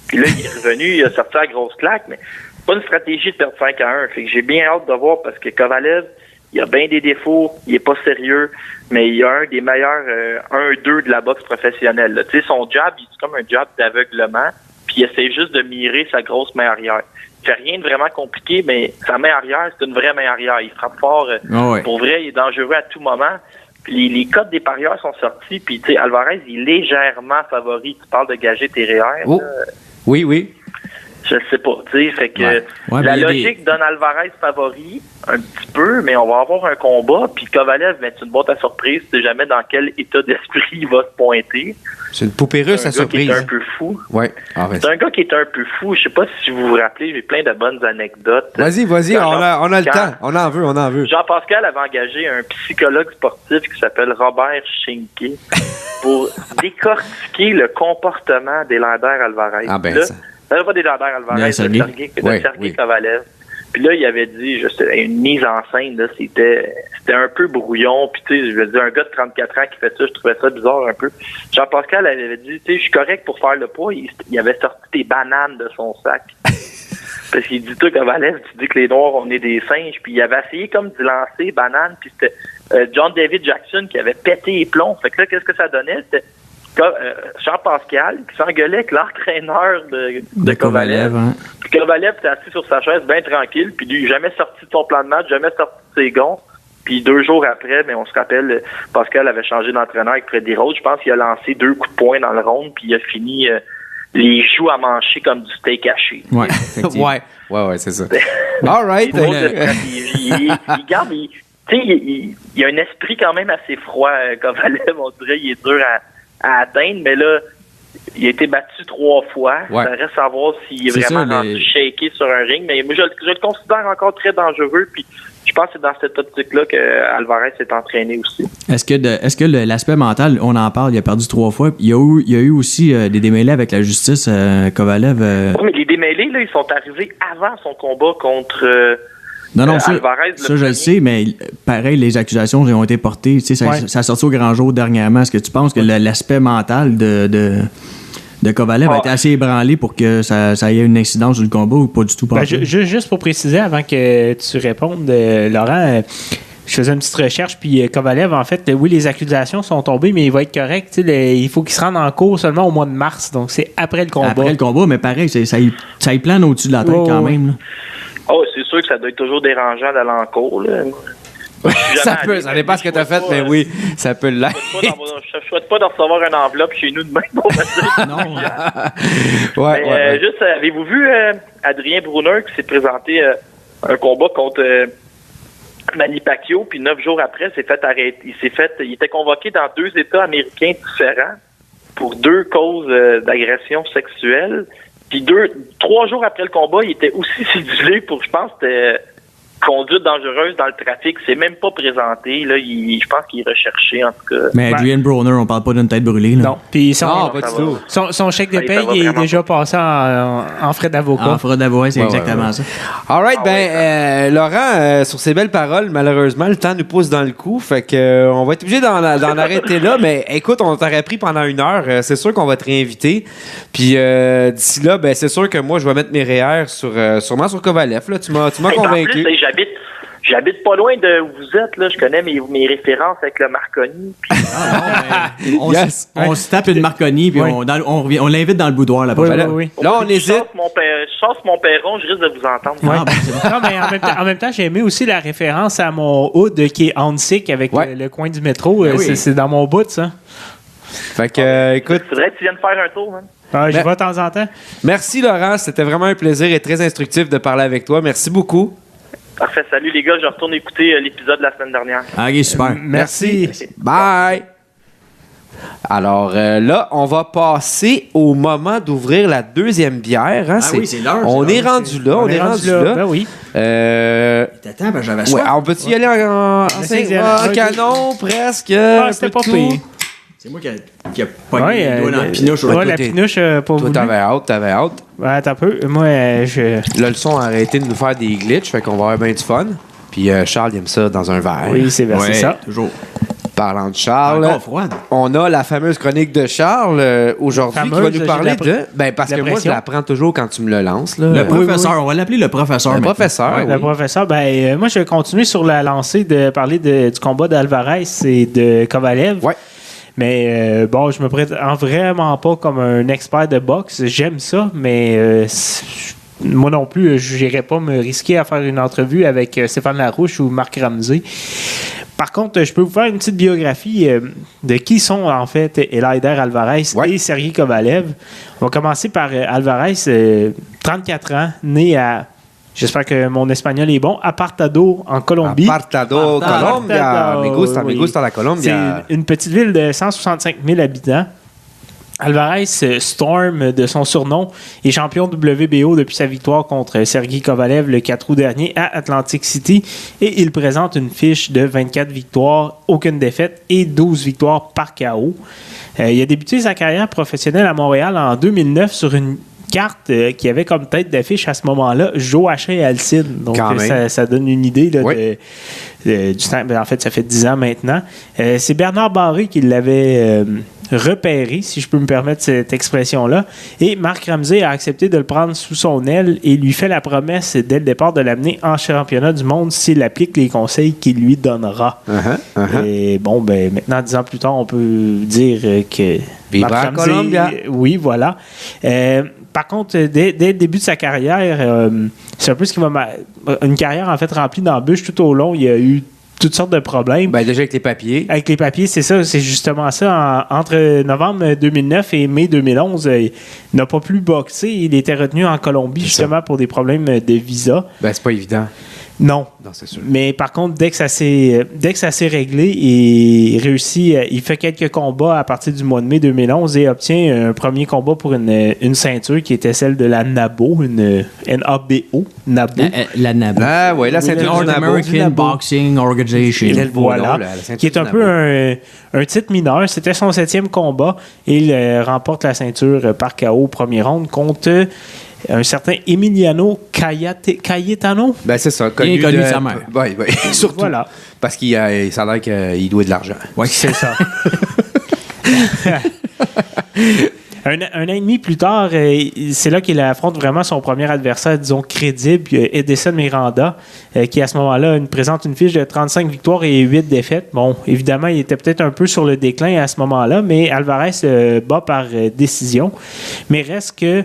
Puis là, il est revenu, il a sorti la grosse claque, mais pas une stratégie de perdre 5-1. Fait que j'ai bien hâte de voir parce que Kovalev, il a bien des défauts, il est pas sérieux, mais il a un des meilleurs 1-2 de la boxe professionnelle. Tu sais, son jab, c'est comme un jab d'aveuglement, puis il essaie juste de mirer sa grosse main arrière. Il fait rien de vraiment compliqué, mais sa main arrière, c'est une vraie main arrière. Il frappe fort. Pour vrai, il est dangereux à tout moment. Puis les codes des parieurs sont sortis, puis tu sais, Alvarez, il est légèrement favori. Tu parles de gager tes REER. Oh. Oui. Je sais pas, tu sais, fait que la logique donne Alvarez favori un petit peu, mais on va avoir un combat, puis Kovalev, c'est une boîte à surprise, tu sais jamais dans quel état d'esprit il va se pointer. C'est une poupée russe à surprise. C'est un gars qui est un peu fou. Ouais. C'est un gars qui est un peu fou, je sais pas si vous vous rappelez, j'ai plein de bonnes anecdotes. Vas-y, on a le temps, on en veut. Jean-Pascal avait engagé un psychologue sportif qui s'appelle Robert Schinke pour décortiquer le comportement d'Eleider Alvarez. Ah ben là, ça. Pas d'Eleider Alvarez, de Sergei Kovalev. Puis là, il avait dit, une mise en scène, là, c'était un peu brouillon. Puis tu sais, je veux dire, un gars de 34 ans qui fait ça, je trouvais ça bizarre un peu. Jean-Pascal avait dit, tu sais, je suis correct pour faire le poids. Il avait sorti des bananes de son sac. Parce qu'il dit, toi, Kovalev, tu dis que les Noirs, on est des singes. Puis il avait essayé comme de lancer bananes. Puis c'était John David Jackson qui avait pété les plombs. Fait que là, qu'est-ce que ça donnait? C'était Jean-Pascal qui s'engueulait avec l'entraîneur de Kovalev. Hein. Puis Kovalev était assis sur sa chaise bien tranquille, puis lui, jamais sorti de son plan de match, jamais sorti de ses gonds. Puis 2 jours après, on se rappelle, Pascal avait changé d'entraîneur avec Freddy Rhodes. Je pense qu'il a lancé 2 coups de poing dans le round, puis il a fini les joues à mancher comme du steak haché. Ouais, ouais, c'est ça. All right. Il garde... il y a un esprit quand même assez froid, Kovalev, on dirait, il est dur à atteindre, mais là, il a été battu 3 fois. Ouais. Ça reste à voir s'il est vraiment rendu shaké sur un ring, mais moi, je le considère encore très dangereux, puis je pense que c'est dans cette optique-là que Alvarez s'est entraîné aussi. Est-ce que l'aspect mental, on en parle, il a perdu 3 fois, il y a eu aussi des démêlés avec la justice, Kovalev. Oui, mais les démêlés, là, ils sont arrivés avant son combat contre... Non, ça je le sais, mais pareil, les accusations ont été portées. Tu sais, ça a sorti au grand jour dernièrement. Est-ce que tu penses que l'aspect mental de de Kovalev a été assez ébranlé pour que ça ait une incidence sur le combat ou pas du tout? Juste pour préciser, avant que tu répondes, Laurent, je faisais une petite recherche, puis Kovalev, en fait, oui, les accusations sont tombées, mais il va être correct. Il faut qu'il se rende en cours seulement au mois de mars, donc c'est après le combat. Après le combat, mais pareil, ça y plane au-dessus de la tête quand même. Là. Oh, c'est sûr que ça doit être toujours dérangeant d'aller en cours, là. Ça dépend ce que tu as fait, mais oui, ça peut l'être. Je souhaite pas de recevoir une enveloppe chez nous demain pour me dire. Non. Ouais. Juste, avez-vous vu Adrien Brunner qui s'est présenté un combat contre Manny Pacquiao, puis 9 jours après, s'est fait arrêter. Il était convoqué dans 2 États américains différents pour 2 causes d'agression sexuelle. Puis 3 jours après le combat, il était aussi cédulé pour, je pense, conduite dangereuse dans le trafic. C'est même pas présenté. Là, je pense qu'il est recherché, en tout cas. Mais Adrian Broner, on parle pas d'une tête brûlée. Là. Non. Puis son chèque de paye est déjà passé en frais d'avocat. En frais d'avocat, c'est exactement ça. All right, Laurent, sur ces belles paroles, malheureusement, le temps nous pousse dans le cou. Fait que on va être obligé d'en arrêter là. Mais écoute, on t'aurait pris pendant 1 heure. C'est sûr qu'on va te réinviter. Puis d'ici là, c'est sûr que moi, je vais mettre mes REER sûrement sur Kovalev. Là. Tu m'as convaincu. J'habite pas loin de où vous êtes, là. Je connais mes références avec le Marconi. On se tape une Marconi, puis on l'invite dans le boudoir là-bas. Oui. Là, on hésite. Je chasse mon perron, je risque de vous entendre. Non, mais en même temps, j'ai aimé aussi la référence à mon hood qui est Hansik avec le coin du métro. C'est dans mon bout, ça. Fait que, écoute. C'est vrai que tu viens de faire un tour, hein? Je vais de temps en temps. Merci, Laurent. C'était vraiment un plaisir et très instructif de parler avec toi. Merci beaucoup. Parfait. Salut, les gars. Je retourne écouter l'épisode de la semaine dernière. OK, super. Merci. Bye. Alors là, on va passer au moment d'ouvrir la 2e bière. Hein? Oui, c'est l'heure. On est rendu là. Ben oui. Attends, j'avais soif. On peut-y aller en canon, presque. C'était pas pire. C'est moi qui a pas mis le doigt dans la pinouche. La pinouche, pas toi, t'avais hâte. Ouais, attends un peu. Moi, Là, le son a arrêté de nous faire des glitches, fait qu'on va avoir bien du fun. Puis Charles, il aime ça dans un verre. Oui, c'est ça. Toujours. Parlant de Charles, froide. On a la fameuse chronique de Charles aujourd'hui qui va nous parler de... parce que moi, je la prends toujours quand tu me le lances. Là. Le professeur, on va l'appeler le professeur. Le professeur, Le professeur, moi, je vais continuer sur la lancée de parler du combat d'Alvarez et de Kovalev. Ouais. Mais je me prétends vraiment pas comme un expert de boxe. J'aime ça, mais moi non plus, je n'irais pas me risquer à faire une entrevue avec Stéphane Larouche ou Marc Ramsey. Par contre, je peux vous faire une petite biographie de qui sont en fait Eleider Alvarez et Sergey Kovalev. On va commencer par Alvarez, 34 ans, né à... J'espère que mon espagnol est bon. Apartado, en Colombie. Apartado, Colombia. Me gusta la Colombia. C'est une petite ville de 165 000 habitants. Alvarez, Storm, de son surnom, est champion WBO depuis sa victoire contre Sergey Kovalev le 4 août dernier à Atlantic City. Et il présente une fiche de 24 victoires, aucune défaite et 12 victoires par KO. Il a débuté sa carrière professionnelle à Montréal en 2009 sur une carte qui avait comme tête d'affiche à ce moment-là Joachim Alcide. Donc ça donne une idée là, du temps. En fait, ça fait 10 ans maintenant. C'est Bernard Barré qui l'avait repéré, si je peux me permettre cette expression-là. Et Marc Ramsey a accepté de le prendre sous son aile et lui fait la promesse dès le départ de l'amener en championnat du monde s'il applique les conseils qu'il lui donnera. Et maintenant, 10 ans plus tard, on peut dire que Viva Marc Ramsey, Colombia. Oui, voilà. Par contre, dès le début de sa carrière, c'est un peu ce qui m'a... Une carrière, en fait, remplie d'embûches tout au long. Il y a eu toutes sortes de problèmes. Déjà avec les papiers. Avec les papiers, c'est ça. C'est justement ça. Entre novembre 2009 et mai 2011, il n'a pas pu boxer. Il était retenu en Colombie, justement, pour des problèmes de visa. C'est pas évident. Non, c'est sûr. Mais par contre, dès que ça s'est réglé, il réussit, il fait quelques combats à partir du mois de mai 2011 et obtient un premier combat pour une ceinture qui était celle de la NABO, une NABO. La NABO. La ceinture North American Boxing Organization. Voilà, qui est un peu un titre mineur. C'était son 7e combat et il remporte la ceinture par KO au premier round contre un certain Emiliano Cayetano. C'est ça. Connu de sa mère. Oui. Surtout. Voilà. Parce qu'il ça a l'air qu'il doit de l'argent. Oui, c'est ça. Un an et demi plus tard, c'est là qu'il affronte vraiment son premier adversaire, disons, crédible, Edson Miranda, qui à ce moment-là présente une fiche de 35 victoires et 8 défaites. Bon, évidemment, il était peut-être un peu sur le déclin à ce moment-là, mais Alvarez bat par décision. Mais reste que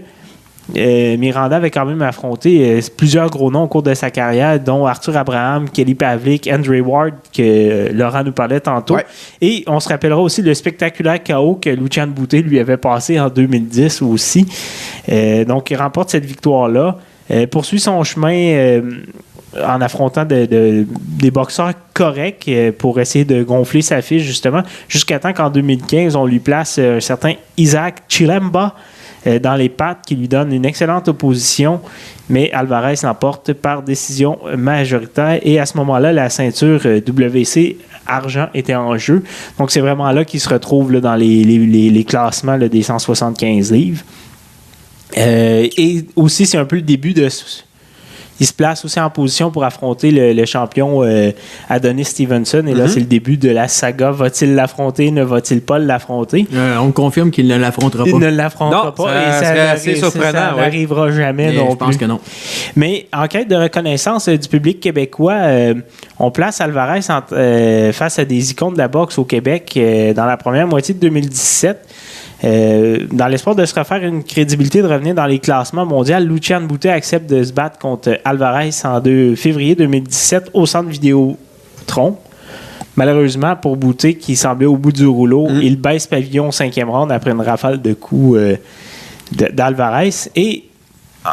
Miranda avait quand même affronté plusieurs gros noms au cours de sa carrière, dont Arthur Abraham, Kelly Pavlik, Andre Ward, que Laurent nous parlait tantôt. Ouais. Et on se rappellera aussi le spectaculaire KO que Lucian Boutet lui avait passé en 2010 aussi. Donc, il remporte cette victoire-là. Poursuit son chemin en affrontant des boxeurs corrects pour essayer de gonfler sa fiche, justement, jusqu'à temps qu'en 2015, on lui place un certain Isaac Chilemba dans les pattes, qui lui donne une excellente opposition, mais Alvarez l'emporte par décision majoritaire. Et à ce moment-là, la ceinture WC argent était en jeu. Donc, c'est vraiment là qu'il se retrouve là, dans les classements là, des 175 livres. Et aussi, c'est un peu le début de... Il se place aussi en position pour affronter le champion Adonis Stevenson. Et là, c'est le début de la saga. Va-t-il l'affronter? Ne va-t-il pas l'affronter? On confirme qu'il ne l'affrontera pas. Il ne l'affrontera pas. C'est assez surprenant. Ça n'arrivera jamais non plus. Je pense que non. Mais en quête de reconnaissance du public québécois, on place Alvarez face à des icônes de la boxe au Québec dans la première moitié de 2017. Dans l'espoir de se refaire une crédibilité de revenir dans les classements mondiaux, Lucian Boutet accepte de se battre contre Alvarez en février 2017 au centre Vidéotron. Malheureusement, pour Boutet, qui semblait au bout du rouleau, il baisse pavillon au 5e round après une rafale de coups d'Alvarez. Et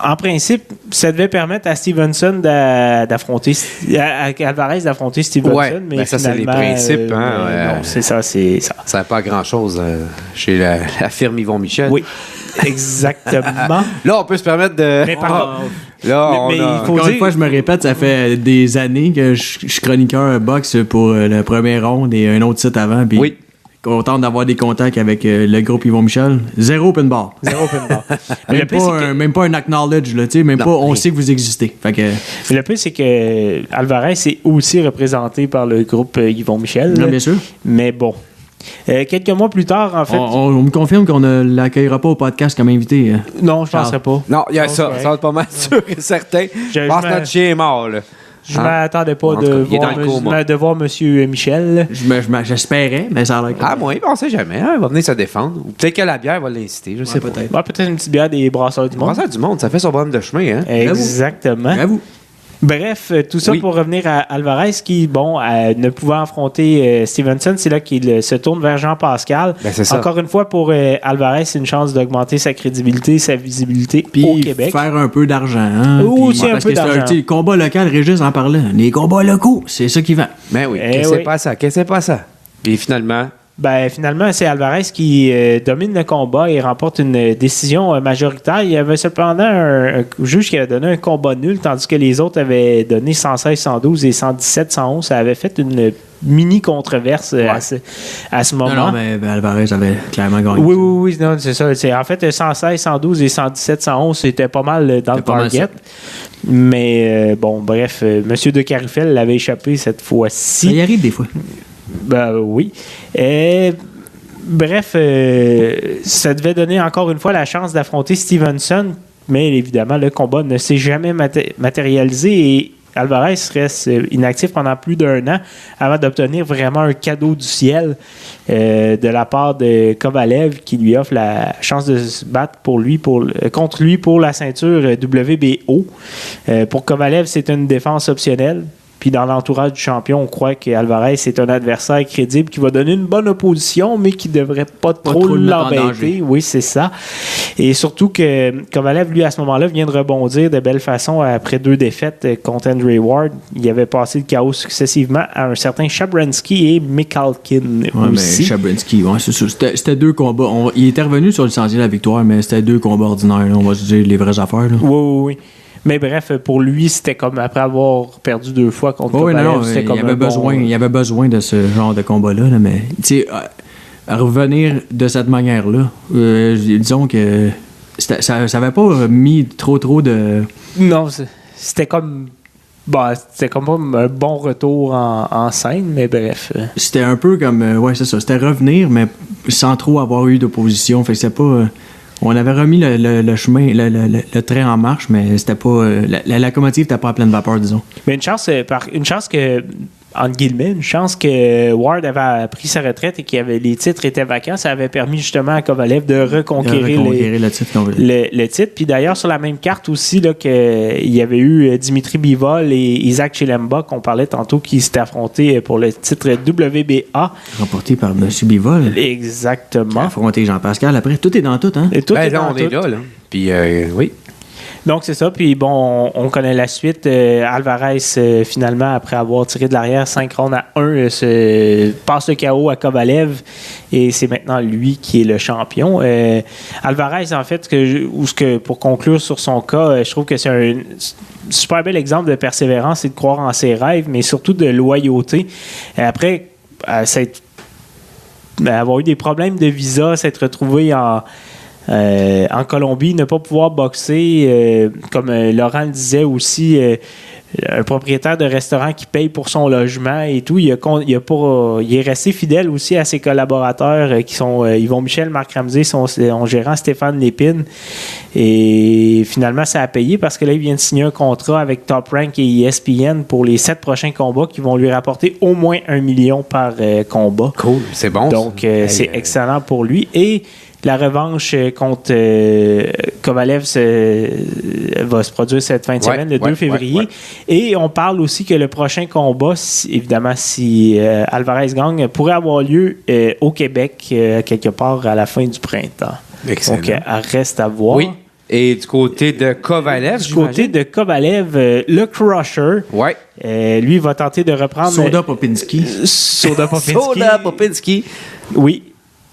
en principe, ça devait permettre à Stevenson d'affronter à Alvarez d'affronter Stevenson, mais ça, finalement, c'est les principes. Non, c'est ça, c'est ça. Ça n'a pas grand-chose chez la firme Yvon Michel. Oui, exactement. Là, on peut se permettre de... Mais pardon. Mais il faut encore une fois, je me répète, ça fait des années que je suis chroniqueur boxe pour le premier round et un autre site avant. Puis oui. Content d'avoir des contacts avec le groupe Yvon Michel. Zéro open bar. Même pas un acknowledge, là, même non, pas on sait que vous existez. Fait que... Mais le plus, c'est que Alvarez est aussi représenté par le groupe Yvon Michel. Non, bien sûr. Mais bon. Quelques mois plus tard, en fait... On me confirme qu'on ne l'accueillera pas au podcast comme invité. Non, je ne penserais pas. Non, il y a ça. Ça va être pas mal sûr et certain. Je pense que notre chien est mort, là. Je ne m'attendais pas de voir M. Michel. J'espérais, mais ça a l'air. Ah, moi, on ne sait jamais. Hein, il va venir se défendre. Ou peut-être que la bière va l'inciter. Je sais pas. Peut-être une petite bière des Brasseurs du Monde. Brasseurs du Monde, ça fait son bonhomme de chemin. Hein? Exactement. Bravo. Bref, tout ça pour revenir à Alvarez qui, ne pouvant affronter Stevenson, c'est là qu'il se tourne vers Jean Pascal. Encore une fois, pour Alvarez, c'est une chance d'augmenter sa crédibilité, sa visibilité au Québec. Faire un peu d'argent. Hein? Aussi un peu d'argent. C'est un combat local, Régis en parlait. Les combats locaux, c'est ça qui vend. Ben oui, qu'est-ce pas ça? Et finalement... Finalement, c'est Alvarez qui domine le combat et remporte une décision majoritaire. Il y avait cependant un juge qui avait donné un combat nul, tandis que les autres avaient donné 116-112 et 117-111. Ça avait fait une mini controverse à ce moment. Non, mais Alvarez avait clairement gagné. Oui, non, c'est ça. En fait, 116-112 et 117-111, c'était pas mal dans le target. Mais bref, M. de Carufel l'avait échappé cette fois-ci. Ça y arrive des fois. Oui. Bref, ça devait donner encore une fois la chance d'affronter Stevenson, mais évidemment, le combat ne s'est jamais matérialisé et Alvarez reste inactif pendant plus d'1 an avant d'obtenir vraiment un cadeau du ciel de la part de Kovalev qui lui offre la chance de se battre contre lui pour la ceinture WBO. Pour Kovalev, c'est une défense optionnelle. Puis dans l'entourage du champion, on croit qu'Alvarez est un adversaire crédible qui va donner une bonne opposition, mais qui ne devrait pas trop l'embêter. Oui, c'est ça. Et surtout que Kovalev, lui, à ce moment-là, vient de rebondir de belle façon après 2 défaites contre Andre Ward. Il avait passé le chaos successivement à un certain Shabransky et Mikhalkin aussi. Mais Shabransky, c'est sûr. C'était 2 combats. Il était revenu sur le sentier de la victoire, mais c'était 2 combats ordinaires. Là, on va se dire les vraies affaires. Là. Oui. Mais bref, pour lui, c'était comme après avoir perdu 2 fois contre Kovalev. C'était comme il avait besoin de ce genre de combat-là. Là, mais revenir de cette manière-là, disons que ça n'avait pas mis trop de... Non, c'était comme... c'était comme un bon retour en scène, mais bref. C'était un peu comme... c'est ça. C'était revenir, mais sans trop avoir eu d'opposition. Fait que c'était pas... On avait remis le chemin, le train en marche, mais c'était pas. La locomotive n'était pas à pleine vapeur, disons. Mais une chance que, entre guillemets, une chance que Ward avait pris sa retraite et que les titres étaient vacants. Ça avait permis justement à Kovalev de reconquérir le titre. Puis d'ailleurs, sur la même carte aussi, là, il y avait eu Dimitri Bivol et Isaac Chilemba, qu'on parlait tantôt, qui s'étaient affrontés pour le titre WBA. Remporté par M. Bivol. Exactement. Affronté Jean-Pascal. Après, tout est dans tout, hein? Et tout est là, dans on est tout. là. Puis, oui. Donc, c'est ça. Puis, bon, on connaît la suite. Alvarez, finalement, après avoir tiré de l'arrière 5 rounds à 1, passe le KO à Kovalev. Et c'est maintenant lui qui est le champion. Alvarez, en fait, pour conclure sur son cas, je trouve que c'est un super bel exemple de persévérance et de croire en ses rêves, mais surtout de loyauté. Après, avoir eu des problèmes de visa, s'être retrouvé en Colombie, ne pas pouvoir boxer, comme Laurent le disait aussi, un propriétaire de restaurant qui paye pour son logement et tout, il est resté fidèle aussi à ses collaborateurs qui sont Yvon Michel, Marc Ramsey, son gérant Stéphane Lépine, et finalement ça a payé parce que là il vient de signer un contrat avec Top Rank et ESPN pour les 7 prochains combats qui vont lui rapporter au moins 1 million par combat. Cool, c'est bon. Donc c'est excellent pour lui. Et la revanche contre Kovalev va se produire cette fin de semaine, le 2 février. Et on parle aussi que le prochain combat, si Alvarez gagne, pourrait avoir lieu au Québec, quelque part à la fin du printemps. Excellent. Donc, elle reste à voir. Oui. Et du côté de Kovalev, Du côté de Kovalev, le Crusher, lui va tenter de reprendre... Soda Popinski. Soda Popinski. Oui.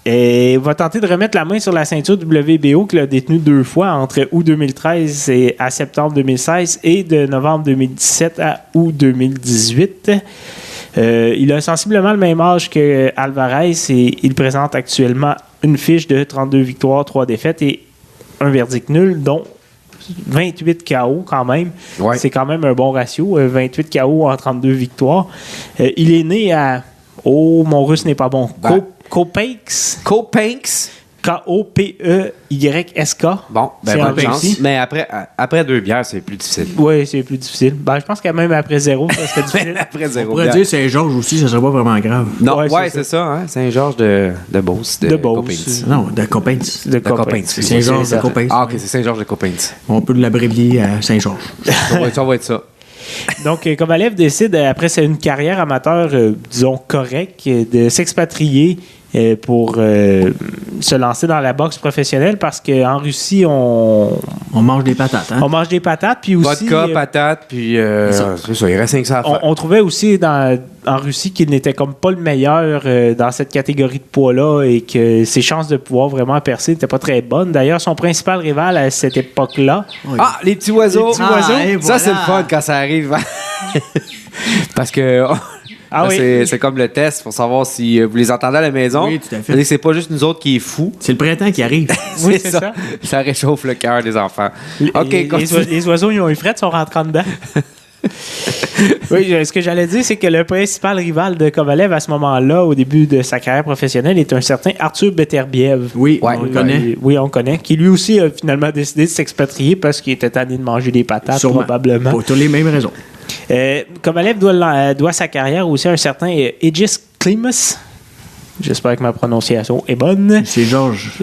Et va tenter de remettre la main sur la ceinture WBO qu'il a détenue 2 fois entre août 2013 et à septembre 2016 et de novembre 2017 à août 2018. Il a sensiblement le même âge que Alvarez et il présente actuellement une fiche de 32 victoires, 3 défaites et un verdict nul, dont 28 KO quand même. Ouais. C'est quand même un bon ratio, 28 KO en 32 victoires. Il est né à... Oh, mon russe n'est pas bon. Kopex. K-O-P-E-Y-S-K. Bon, bonne chance. Mais après 2 bières, c'est plus difficile. Oui, c'est plus difficile. Je pense que même après 0, ça serait difficile. Après 0. On pourrait dire Saint-Georges aussi, ça serait pas vraiment grave. Non, c'est ça. Hein? Saint-Georges de Beauce. De Beauce. Non, de Coppens. De Coppens. Saint-Georges de Coppens. Ah, OK, c'est Saint-Georges de Coppens. On peut l'abrévier à Saint-Georges. Ça va être ça. Donc, Kovalev décide, après une carrière amateur, disons, correcte, de s'expatrier pour se lancer dans la boxe professionnelle parce qu'en Russie, on mange des patates. Hein? On mange des patates, puis aussi... Vodka, patates, puis c'est ça, il reste 500 à faire. On trouvait aussi en Russie qu'il n'était comme pas le meilleur dans cette catégorie de poids-là et que ses chances de pouvoir vraiment percer n'étaient pas très bonnes. D'ailleurs, son principal rival à cette époque-là... Ah, les petits oiseaux! Les petits oiseaux. Ça, voilà. C'est le fun quand ça arrive. Parce que... c'est comme le test pour savoir si vous les entendez à la maison. Oui, tout à fait. C'est pas juste nous autres qui est fous. C'est le printemps qui arrive. Oui, c'est ça. Ça réchauffe le cœur des enfants. Les oiseaux, ils ont eu fret, sont rentrés dedans. Oui, ce que j'allais dire, c'est que le principal rival de Kovalev à ce moment-là, au début de sa carrière professionnelle, est un certain Arthur Beterbiev. Oui, on le connaît. Oui, on le connaît. Qui lui aussi a finalement décidé de s'expatrier parce qu'il était tanné de manger des patates, probablement. Pour toutes les mêmes raisons. Kovalev doit sa carrière aussi à un certain Egis Klimas. J'espère que ma prononciation est bonne. C'est Georges.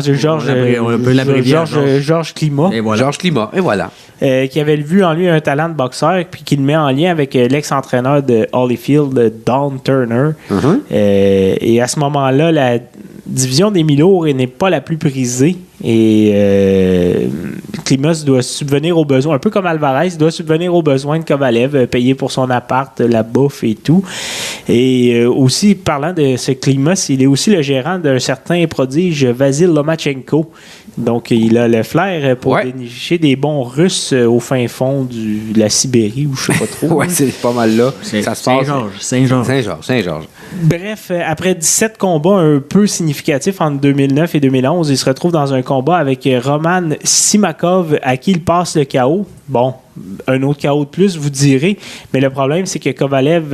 C'est Georges. On peut l'abrévier. Georges Klimas. Et voilà. Georges Klimas. Et voilà. Qui avait vu en lui un talent de boxeur, puis qui le met en lien avec l'ex-entraîneur de Holyfield, Don Turner. Et à ce moment-là, la division des mi-lourds n'est pas la plus prisée. Et Klimas doit subvenir aux besoins, un peu comme Alvarez, doit subvenir aux besoins de Kovalev, payer pour son appart, la bouffe et tout. Et aussi, parlant de ce Klimas, il est aussi le gérant d'un certain prodige, Vasil Lomachenko. Donc, il a le flair pour dénicher des bons Russes au fin fond de la Sibérie, ou je sais pas trop. C'est pas mal là. Ça se passe. Saint-Georges. Bref, après 17 combats un peu significatifs entre 2009 et 2011, il se retrouve dans un combat avec Roman Simakov, à qui il passe le KO. Bon, un autre KO de plus, vous direz. Mais le problème, c'est que Kovalev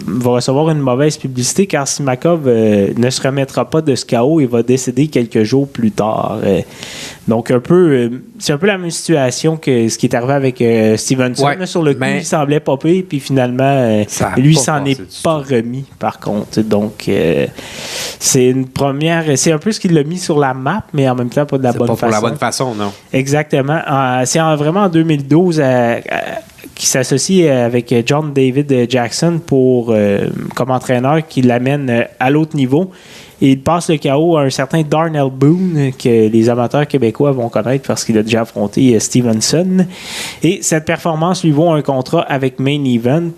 va recevoir une mauvaise publicité car Simakov ne se remettra pas de ce KO et va décéder quelques jours plus tard. Donc, c'est un peu la même situation que ce qui est arrivé avec Stevenson. Ouais, là, sur le coup, il semblait popper, puis finalement, lui, s'en est pas remis, par contre. Donc, c'est une première... C'est un peu ce qui l'a mis sur la map, mais en même temps, pas de la bonne façon. C'est pas pour la bonne façon, non. Exactement. C'est vraiment en 2012 qui s'associe avec John David Jackson comme entraîneur qui l'amène à l'autre niveau. Et il passe le KO à un certain Darnell Boone que les amateurs québécois vont connaître parce qu'il a déjà affronté Stevenson. Et cette performance lui vaut un contrat avec Main Event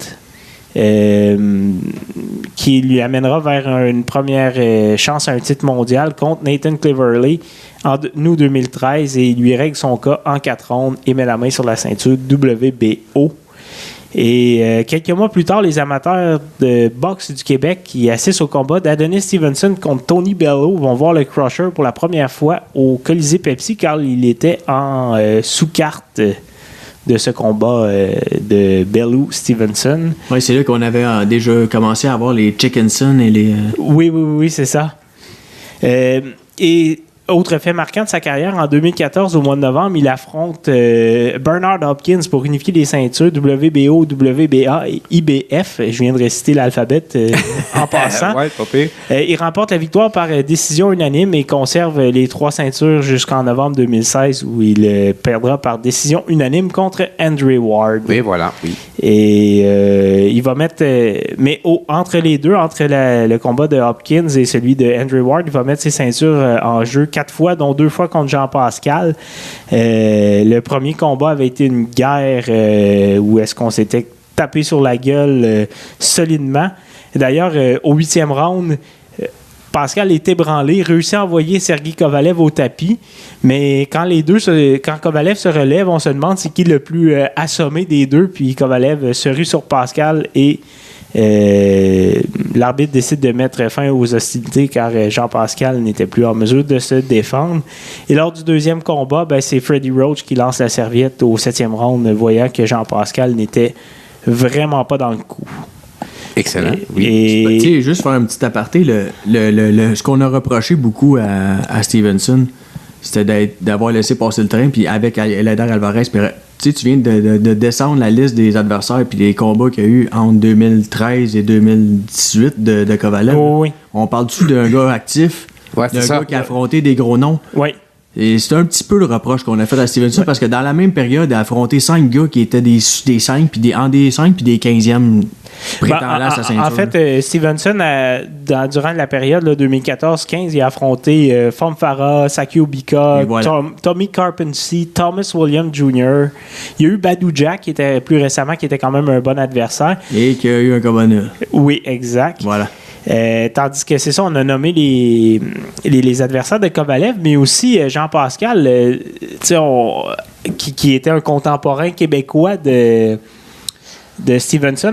qui lui amènera vers une première chance à un titre mondial contre Nathan Cleverly en août 2013 et il lui règle son cas en 4 rondes et met la main sur la ceinture WBO. Et quelques mois plus tard, les amateurs de boxe du Québec qui assistent au combat d'Adonis Stevenson contre Tony Bellew vont voir le Crusher pour la première fois au Colisée Pepsi car il était en sous-carte de ce combat de Bellew-Stevenson. Oui, c'est là qu'on avait déjà commencé à avoir les Chickenson et les... Oui, c'est ça. Et autre fait marquant de sa carrière, en 2014, au mois de novembre, il affronte Bernard Hopkins pour unifier les ceintures WBO, WBA et IBF. Je viens de réciter l'alphabet en passant. Ouais, pas pire. Il remporte la victoire par décision unanime et conserve les 3 ceintures jusqu'en novembre 2016 où il perdra par décision unanime contre Andre Ward. Oui, voilà, oui. Et il va mettre... mais entre les deux, entre le combat de Hopkins et celui de Andre Ward, il va mettre ses ceintures en jeu 4 fois, dont 2 fois contre Jean-Pascal. Le premier combat avait été une guerre où est-ce qu'on s'était tapé sur la gueule solidement. D'ailleurs, au 8e round, Pascal est ébranlé, réussit à envoyer Sergei Kovalev au tapis, mais quand Kovalev se relève, on se demande c'est qui le plus assommé des deux, puis Kovalev se rue sur Pascal et l'arbitre décide de mettre fin aux hostilités car Jean-Pascal n'était plus en mesure de se défendre. Et lors du deuxième combat, c'est Freddie Roach qui lance la serviette au 7e round, voyant que Jean-Pascal n'était vraiment pas dans le coup. Excellent. Oui. Tu sais, juste faire un petit aparté, ce qu'on a reproché beaucoup à Stevenson, c'était d'avoir laissé passer le train, puis avec Eleider Alvarez, tu viens de descendre la liste des adversaires puis des combats qu'il y a eu entre 2013 et 2018 de Kovalev. Oh, oui. On parle-tu d'un gars actif, d'un gars qui a affronté des gros noms? Oui. Et c'est un petit peu le reproche qu'on a fait à Stevenson parce que dans la même période, il a affronté 5 gars qui étaient des 5 puis des 5 puis des 15e prétendants à sa ceinture. En fait, Stevenson, durant la période 2014-15, il a affronté Fom Farah, Saki Obika, Tommy Carpentier, Thomas Williams Jr. Il y a eu Badou Jack, qui était plus récemment, qui était quand même un bon adversaire. Et qui a eu un Kobana. Oui, exact. Voilà. Tandis que c'est ça, on a nommé les adversaires de Kovalev, mais aussi Jean-Pascal, qui était un contemporain québécois de Stevenson.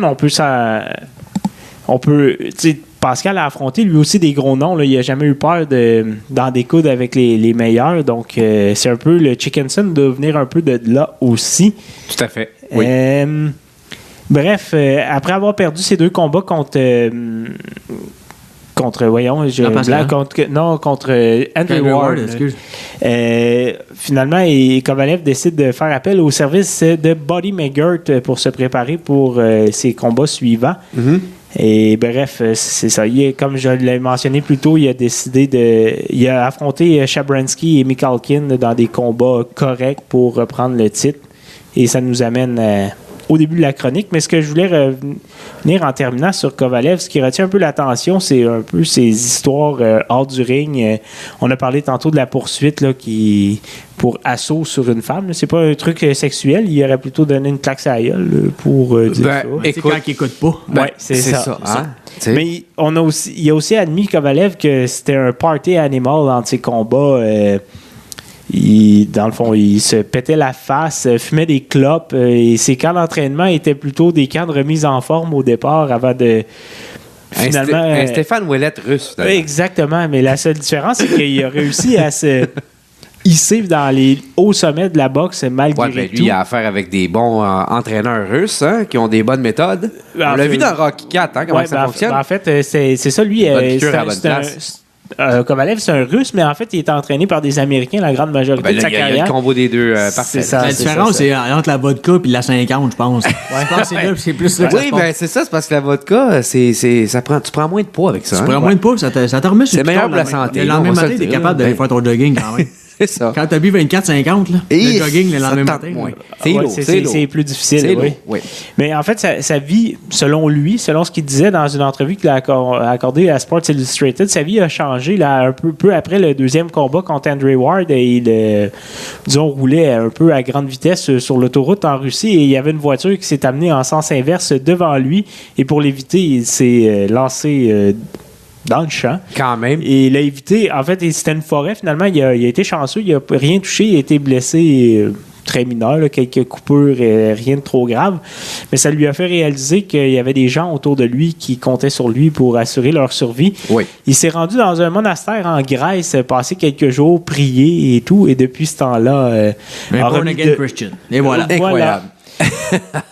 Pascal a affronté lui aussi des gros noms. Là. Il n'a jamais eu peur d'en découdre avec les meilleurs. Donc, c'est un peu le Chickenson de venir un peu de là aussi. Tout à fait. Oui. Bref, après avoir perdu ces 2 combats contre Andre Ward. Finalement, Kovalev décide de faire appel au service de Buddy McGirt pour se préparer pour ses combats suivants. Mm-hmm. Et bref, c'est ça. Comme je l'ai mentionné plus tôt, il a affronté Shabransky et Mikhalkin dans des combats corrects pour reprendre le titre. Et ça nous amène au début de la chronique. Mais ce que je voulais revenir en terminant sur Kovalev, ce qui retient un peu l'attention, c'est un peu ses histoires hors du ring. On a parlé tantôt de la poursuite là, pour assaut sur une femme. Là. C'est pas un truc sexuel. Il aurait plutôt donné une claque à la gueule pour dire ça. Écoute, quand il écoute pas. Oui, c'est ça. Hein? Mais il a aussi admis, Kovalev, que c'était un party animal dans ses combats. Dans le fond, il se pétait la face, fumait des clopes et ses camps d'entraînement étaient plutôt des camps de remise en forme au départ avant de... Finalement, un Stéphane Ouellette russe. Exactement, mais la seule différence, c'est qu'il a réussi à se hissé dans les hauts sommets de la boxe malgré Ouais, ben lui, tout. il a affaire avec des bons entraîneurs russes hein, qui ont des bonnes méthodes. On l'a vu dans Rocky 4, hein, comment Ouais, ça fonctionne. en fait, c'est ça, lui. Bonne piqûre à bonne c'est un- place. Kovalev, c'est un Russe, mais en fait, il est entraîné par des Américains la grande majorité Ben de là, sa il y a carrière. le combo des deux parfait. C'est ça. La différence, c'est entre la vodka et la 50, je pense. Je pense que c'est là, puis c'est plus là que ça Oui, se passe. ben c'est ça, c'est parce que la vodka, tu prends moins de poids avec ça. Tu hein. prends moins de poids, ça te remet sur C'est le meilleur piton pour la le lendemain. santé, Le là, lendemain on va se matin, le t'es dire, capable là. d'aller faire ton jogging quand même. C'est ça. Quand t'as bu 24-50, là, Et le jogging le ça lendemain te tente matin. moins. là. C'est Ouais, lourd, c'est lourd. c'est plus difficile, C'est oui. lourd, oui. Mais en fait, sa vie, selon lui, selon ce qu'il disait dans une entrevue qu'il a accordée à Sports Illustrated, sa vie a changé là, un peu après le deuxième combat contre Andre Ward. Et il, disons, roulait un peu à grande vitesse sur l'autoroute en Russie et il y avait une voiture qui s'est amenée en sens inverse devant lui. Et pour l'éviter, il s'est lancé dans le champ. Quand même. Et il a évité, en fait, c'était une forêt finalement, il a été chanceux, il n'a rien touché, il a été blessé très mineur, là, quelques coupures, rien de trop grave, mais ça lui a fait réaliser qu'il y avait des gens autour de lui qui comptaient sur lui pour assurer leur survie. Oui. Il s'est rendu dans un monastère en Grèce, passé quelques jours, prier et tout, et depuis ce temps-là... Un a born remis again Christian. Et voilà. Incroyable.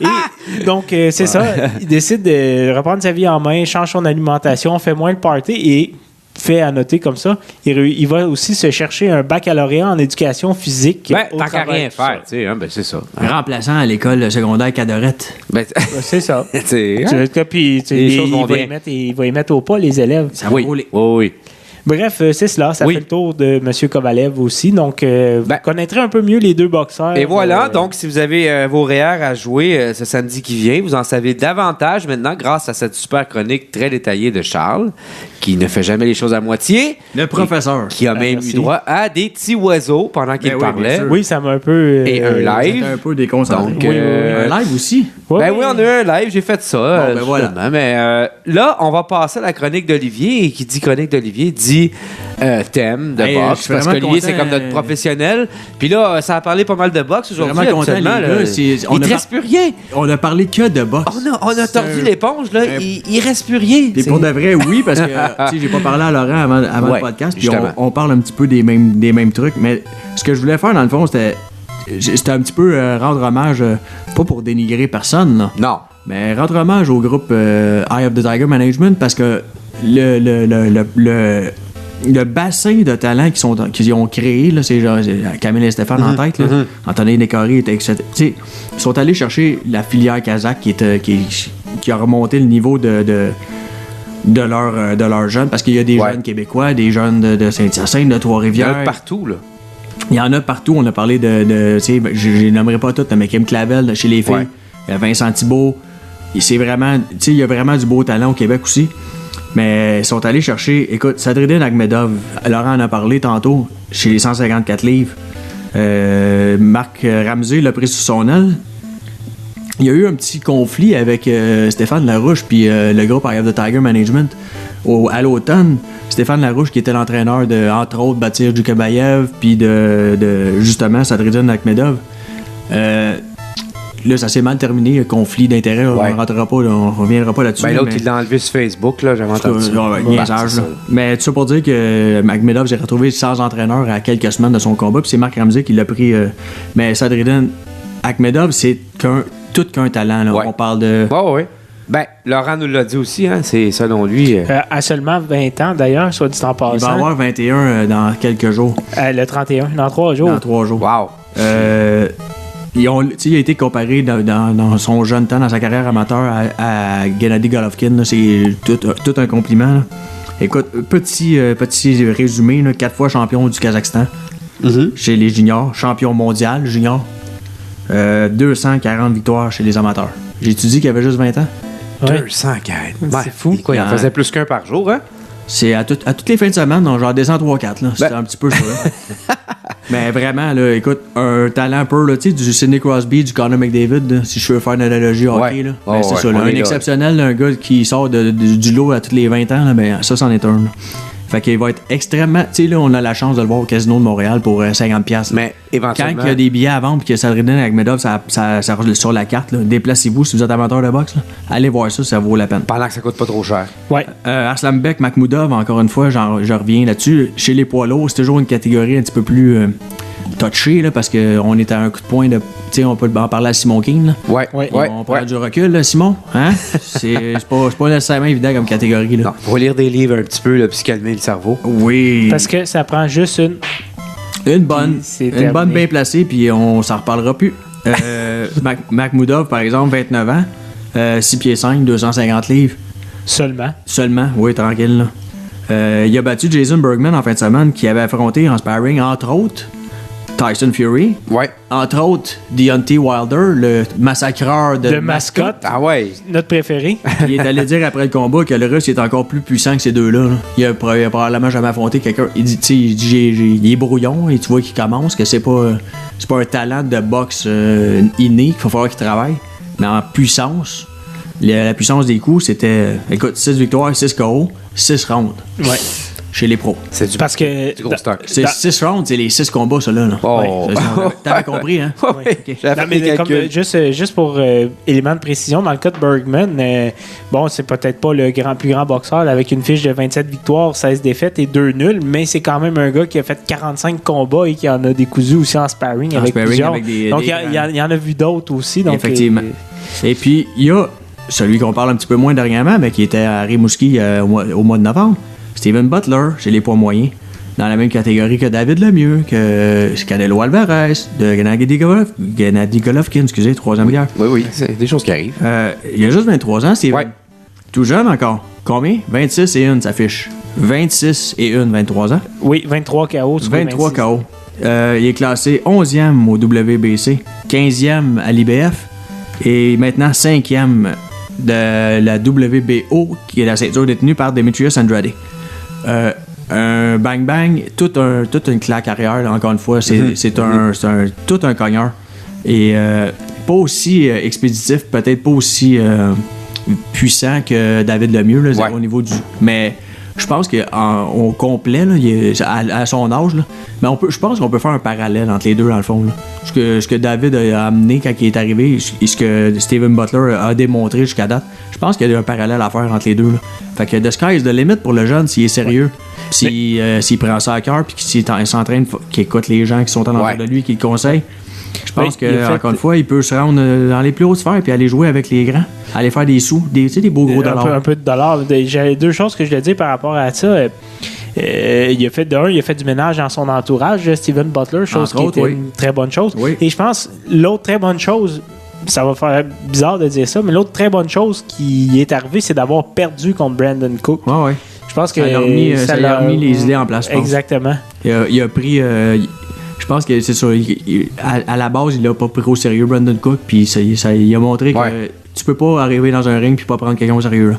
Et donc, c'est ça. Il décide de reprendre sa vie en main, change son alimentation, fait moins le party et fait à noter comme ça. Il va aussi se chercher un baccalauréat en éducation physique. Ben, au tant qu'à travers rien de ça. faire, tu sais, hein, ben c'est ça. Remplaçant à l'école secondaire Cadorette. Ben, C'est ça. tu sais, hein? Puis, Les choses vont bien. il va y mettre au pas les élèves. Ça va Oui, rouler. oui, oui. Bref, c'est cela. Ça Oui. fait le tour de M. Kovalev aussi. Donc, vous connaîtrez un peu mieux les deux boxeurs. Et voilà, donc si vous avez vos REER à jouer ce samedi qui vient, vous en savez davantage maintenant grâce à cette super chronique très détaillée de Charles, qui ne fait jamais les choses à moitié, Le professeur. qui a même merci. eu droit à des petits oiseaux pendant qu'il Ben oui, bien parlait. sûr. Oui, ça m'a un peu... Et un live. C'était un peu déconcentré. Donc, Un live aussi. Ouais, Ben ouais. oui, on a eu un live, j'ai fait ça. ben voilà. justement. Mais là, on va passer à la chronique d'Olivier. Et qui dit chronique d'Olivier dit thème de Hey, boxe. je suis Parce vraiment qu'Olivier, c'est content, comme notre professionnel. Puis là, ça a parlé pas mal de boxe aujourd'hui. Vraiment content, Habituellement, les là, gars, c'est- on il ne a reste plus rien. On a parlé que de boxe. On a C'est tordu un- l'éponge, là. un- Il reste plus rien. Puis C'est- pour de vrai, oui, parce que tu sais, j'ai pas parlé à Laurent avant Ouais, le podcast, puis justement. on parle un petit peu des mêmes trucs, mais ce que je voulais faire dans le fond, c'était un petit peu rendre hommage, pas pour dénigrer personne, là, Non. mais rendre hommage au groupe Eye of the Tiger Management parce que le bassin de talents qu'ils ont créé, là, c'est genre Camille et Stéphane en tête, là, Anthony Descarrés, etc. Tu sais, ils sont allés chercher la filière kazakh qui a remonté le niveau de leurs jeunes, parce qu'il y a des Ouais. jeunes québécois, des jeunes de Saint-Hyacinthe, de Il y en a Trois-Rivières. partout, là. Il y en a partout. On a parlé tu sais, je les nommerai pas toutes, mais Kim Clavel chez les filles, Ouais. Vincent Thibault. Et c'est vraiment, tu sais, il y a vraiment du beau talent au Québec aussi. Mais ils sont allés chercher, écoute, Sadreddin Akhmedov, Laurent en a parlé tantôt, chez les 154 livres. Marc Ramsey l'a pris sous son aile. Il y a eu un petit conflit avec Stéphane Larouche puis le groupe Eye of the Tiger Management à l'automne. Stéphane Larouche qui était l'entraîneur de, entre autres, Batir Djukabayev puis de justement Sadreddin Akhmedov. Là, ça s'est mal terminé, conflit d'intérêts. Ouais. On reviendra pas là-dessus. Ben, l'autre, mais- il l'a enlevé sur Facebook, là, j'avais entendu. Ouais, Ouais, niaisage, c'est là. ça. Mais tout ça pour dire que Akhmedov s'est retrouvé sans entraîneur à quelques semaines de son combat, puis c'est Marc Ramsey qui l'a pris. Mais Sadreddin Akhmedov, c'est tout qu'un talent. Là. Ouais. On parle de. Ouais, ouais. Ben, Laurent nous l'a dit aussi, hein, c'est selon lui. À seulement 20 ans, d'ailleurs, soit dit en Il va passant. avoir 21 dans quelques jours, Le 31, dans 3 jours. dans 3 jours. Wow. Tu sais, il a été comparé dans son jeune temps, dans sa carrière amateur, à Gennady Golovkin. Là. C'est tout un compliment. Là. Écoute, petit résumé, 4 fois champion du Kazakhstan chez les juniors, champion mondial junior, 240 victoires chez les amateurs. J'ai-tu dit qu'il avait juste 20 ans? Ouais. 240. C'est fou. Quoi, il en Ah. faisait plus qu'un par jour, hein? C'est à toutes les fins de semaine, donc j'en descends 3-4. Là. C'est un petit peu ça. Mais vraiment, là, écoute, un talent pur, là, tu sais, du Sidney Crosby, du Connor McDavid, là, si je veux faire une analogie hockey, Ouais. là. Oh, Ben, c'est ouais, ça, là, on un est là. exceptionnel, un gars qui sort du lot à tous les 20 ans, là, ben, ça, c'en est un. Là. Fait qu'il va être extrêmement... Tu sais, là, on a la chance de le voir au Casino de Montréal pour 50$. Mais Quand éventuellement. il y a des billets à vendre et que Sadreddin Akhmedov, ça sur la carte, là, déplacez-vous si vous êtes amateur de boxe. Là. Allez voir ça, ça vaut la peine. Pendant que ça coûte pas trop cher. Ouais. Arslanbek Makhmoudov, encore une fois, je reviens là-dessus. Chez les poids lourds, c'est toujours une catégorie un petit peu plus touché, là, parce qu'on est à un coup de poing de. Tu sais, on peut en parler à Simon King. Là. Ouais. On prend du recul, là, Simon. Hein? c'est pas nécessairement évident comme catégorie. Là. Non, faut lire des livres un petit peu, là, puis se calmer le cerveau. Oui. Parce que ça prend juste Une bonne. C'est Une terminé. bonne bien placée, puis on s'en reparlera plus. Makhmoudov, par exemple, 29 ans, 6 pieds 5, 250 livres. seulement. Oui, tranquille. Là. Il a battu Jason Bergman en fin de semaine, qui avait affronté en sparring, entre autres, Tyson Fury. Ouais. Entre autres, Deontay Wilder, le massacreur de mascotte. Ah ouais. Notre préféré. Il est allé dire après le combat que le Russe est encore plus puissant que ces deux-là. Là. Il a probablement jamais affronté quelqu'un. Il dit, tu sais, il est brouillon et tu vois qu'il commence, que c'est pas un talent de boxe inné qu'il faut falloir qu'il travaille. Mais en puissance, la puissance des coups, c'était, écoute, 6 victoires, 6 KO, 6 rounds. Ouais. Chez les pros. C'est du, Parce que du gros stock. C'est 6 rounds, c'est les 6 combats, ça, là. Oh. Ouais. T'avais compris, hein? Ouais. J'avais Non, fait des mais comme, calculs. juste pour élément de précision, dans le cas de Bergman, bon, c'est peut-être pas le plus grand boxeur là, avec une fiche de 27 victoires, 16 défaites et 2 nuls, mais c'est quand même un gars qui a fait 45 combats et qui en a décousu aussi en sparring En avec sparring plusieurs. avec des donc, grands. il y en a vu d'autres aussi. Donc, Effectivement. Et puis, il y a celui qu'on parle un petit peu moins dernièrement, mais qui était à Rimouski au mois de novembre, Steven Butler, chez les poids moyens, dans la même catégorie que David Lemieux, que Canelo Alvarez, de Gennady Golovkin, excusez, troisième guerre. Oui, c'est des choses qui arrivent. Il a juste 23 ans, Steven. Ouais. Tout jeune encore. Combien? 26 et 1, ça fiche. 26 et 1, 23 ans. oui, 23 KO. sur 23 26. KO. Il est classé 11e au WBC, 15e à l'IBF et maintenant 5e de la WBO, qui est la ceinture détenue par Demetrius Andrade. Un bang-bang, toute une claque arrière, là, encore une fois. C'est tout un cogneur. Et pas aussi expéditif, peut-être pas aussi puissant que David Lemieux là, Ouais. au niveau du... Mais je pense qu'au complet, là, à son âge, là, mais je pense qu'on peut faire un parallèle entre les deux, dans le fond. Là. Ce que David a amené quand il est arrivé et ce que Steven Butler a démontré jusqu'à date, je pense qu'il y a un parallèle à faire entre les deux. Là. Fait que the sky is the limit pour le jeune s'il est sérieux, s'il prend ça à cœur puis qu'il s'entraîne, qu'il écoute les gens qui sont en arrière de lui, qu'il le conseille. Je pense Oui, il a que fait- encore une fois, il peut se rendre dans les plus hautes sphères puis aller jouer avec les grands, aller faire des sous, tu sais, des beaux gros dollars. Un peu de dollars. J'ai deux choses que je voulais dire par rapport à ça. Il a fait du ménage dans son entourage, Steven Butler, chose Entre qui autres, était oui. une très bonne chose. Oui. Et je pense l'autre très bonne chose, ça va faire bizarre de dire ça, mais l'autre très bonne chose qui est arrivée, c'est d'avoir perdu contre Brandon Cook. Ouais. Je pense que Ça lui a remis les idées en place, je pense. Exactement. Il a pris. Je pense que c'est ça. À la base, il l'a pas pris au sérieux, Brandon Cook. Puis il a montré que Ouais. tu peux pas arriver dans un ring puis pas prendre quelqu'un au sérieux. Là.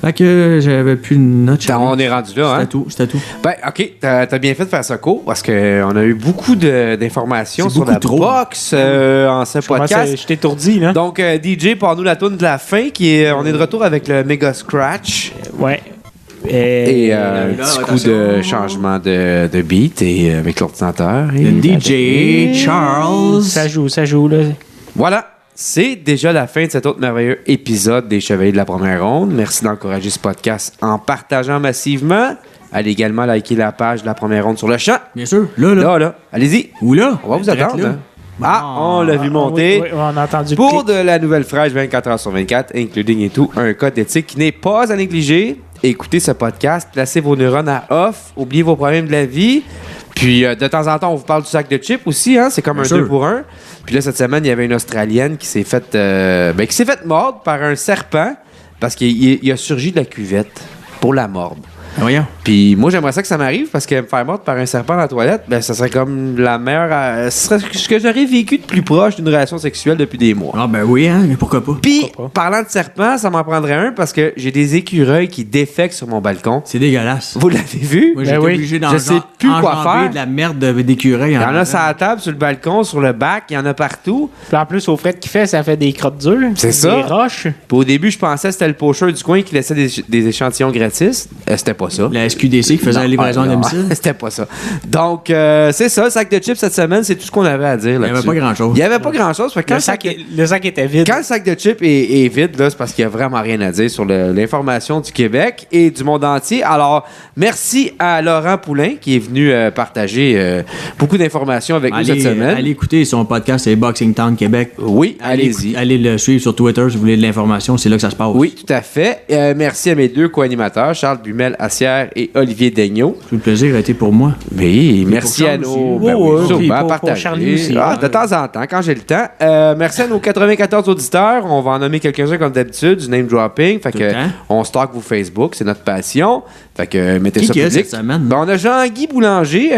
Fait que j'avais plus une note. On est rendu là, hein? C'était tout. Ben, OK, t'as bien fait de faire ça court parce qu'on a eu beaucoup d'informations C'est sur beaucoup la trop. boxe en ce podcast. Je t'étourdis, là. Donc, DJ, parle-nous la toune de la fin on est de retour avec le Mega Scratch Ouais. et un petit coup de changement de beat et avec l'ordinateur. Le DJ Charles. Ça joue, là. Voilà, c'est déjà la fin de cet autre merveilleux épisode des Chevaliers de la Première Ronde. Merci d'encourager ce podcast en partageant massivement. Allez également liker la page de la Première Ronde sur le champ. Bien sûr. Là. Là, allez-y. Ou là. On va vous Direct attendre. là. hein. Ah, on l'a vu monter. Oui, on a entendu Pour de la nouvelle fraîche 24 heures sur 24, including et tout, un code d'éthique qui n'est pas à négliger. Écoutez ce podcast, placez vos neurones à off, oubliez vos problèmes de la vie. Puis de temps en temps, on vous parle du sac de chips aussi, hein? C'est comme Bien un sûr. 2 pour 1. Puis là, cette semaine, il y avait une Australienne qui s'est faite mordre par un serpent parce qu'il a surgi de la cuvette pour la mordre. Voyons. Puis moi, j'aimerais ça que ça m'arrive parce que me faire mordre par un serpent dans la toilette, ben ça serait comme la meilleure... ce serait ce que j'aurais vécu de plus proche d'une relation sexuelle depuis des mois. Ah ben oui, hein. Mais pourquoi pas? Puis, Pourquoi pas? parlant de serpent, ça m'en prendrait un parce que j'ai des écureuils qui défèquent sur mon balcon. C'est dégueulasse. Vous l'avez vu? Moi, j'ai Ben été oui. obligé Je sais plus quoi faire. de la merde d'écureuil. Il y en a sur la table, sur le balcon, sur le bac, il y en a partout. Puis en plus, au fret qu'il fait, ça fait des crottes dures. C'est Des ça. roches. Puis au début, je pensais que c'était le pocheur du coin qui laissait des échantillons gratis. C'était pas pas ça. La SQDC qui faisait la livraison à non, domicile. C'était pas ça. Donc, c'est ça, sac de chips cette semaine, c'est tout ce qu'on avait à dire Il n'y là-dessus. avait pas grand-chose. Il n'y avait pas grand-chose. Fait que quand Le sac était vide. Quand le sac de chips est vide, là, c'est parce qu'il n'y a vraiment rien à dire sur l'information du Québec et du monde entier. Alors, merci à Laurent Poulain qui est venu partager beaucoup d'informations avec nous cette semaine. Allez écouter son podcast, c'est Boxing Town Québec. Oui, allez-y. Allez le suivre sur Twitter si vous voulez de l'information, c'est là que ça se passe. Oui, tout à fait. Merci à mes deux co-animateurs, Charles Bumel-Assière et Olivier Daigneault. Tout le plaisir a été pour moi. Oui, merci pour à Charles nos... aussi. Ben Oui, oui, sûrement, puis pour partager. Charlie aussi. De temps en temps, quand j'ai le temps. Merci à nos 94 auditeurs. On va en nommer quelques-uns comme d'habitude, du name dropping. Fait Tout que le temps. on stocke vos Facebook, c'est notre passion. Fait que mettez Qui ça qu'il y a public. cette semaine? Ben, on a Jean-Guy Boulanger.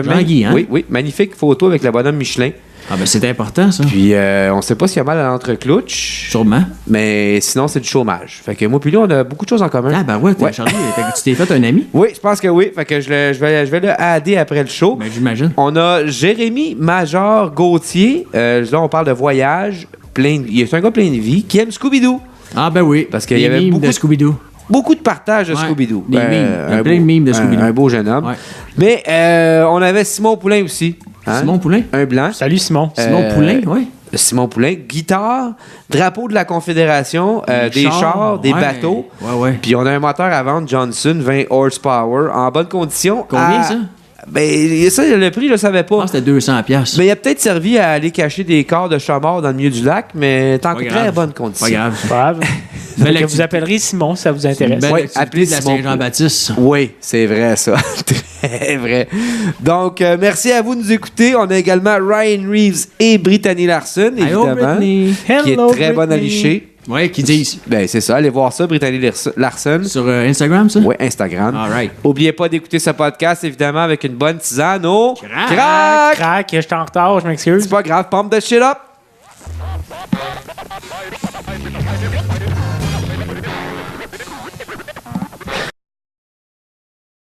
Jean-Guy, hein? Oui, oui, magnifique photo avec le bonhomme Michelin. Ah ben c'est important ça. Puis on sait pas s'il y a mal à l'entreclouche, Sûrement. mais sinon c'est du chômage. Fait que moi puis lui, on a beaucoup de choses en commun. Ah ben ouais, Ouais. Charlie, tu t'es fait un ami? Oui, je pense que oui. Fait que je vais le adder après le show. Ben j'imagine. On a Jérémy Major Gauthier. Là, on parle de voyage. C'est un gars plein de vie qui aime Scooby-Doo. Ah ben oui. Parce qu'il Des y avait mimes beaucoup de de- Scooby-Doo. Beaucoup de partage de Ouais, Scooby-Doo. des mimes. Il y a plein de mimes de Scooby-Doo. Un beau jeune homme. Ouais. Mais on avait Simon Poulain aussi. Hein? Simon Poulain? Un blanc. Salut Simon. Simon Poulain, oui. Simon Poulain. Guitare, drapeau de la Confédération, des chars, des ouais. bateaux. Ouais, ouais. Puis on a un moteur à vendre Johnson, 20 horsepower, en bonne condition. Combien, ça? Ben, ça, le prix, je le savais pas. Ah, c'était 200$. Mais il a peut-être servi à aller cacher des corps de chats morts dans le milieu du lac, mais en Pas très grave. bonne condition. Pas grave. Brave. Belle Fait que activité. vous appellerez Simon si ça vous intéresse. Belle Ouais, activité appelez de la Simon Saint-Jean-Baptiste. Oui, c'est vrai, ça. Très vrai. Donc, merci à vous de nous écouter. On a également Ryan Reeves et Brittany Larson, Hello, évidemment, Brittany. qui est Hello, très bonne à Brittany. licher. Ouais, qui disent. Ben, c'est ça. Allez voir ça, Brittany Larson. Sur Instagram, ça? Oui, Instagram. All right. Oubliez pas d'écouter ce podcast, évidemment, avec une bonne tisane au Crac! crack. Crac, je suis en retard, je m'excuse. C'est pas grave, pump the shit up.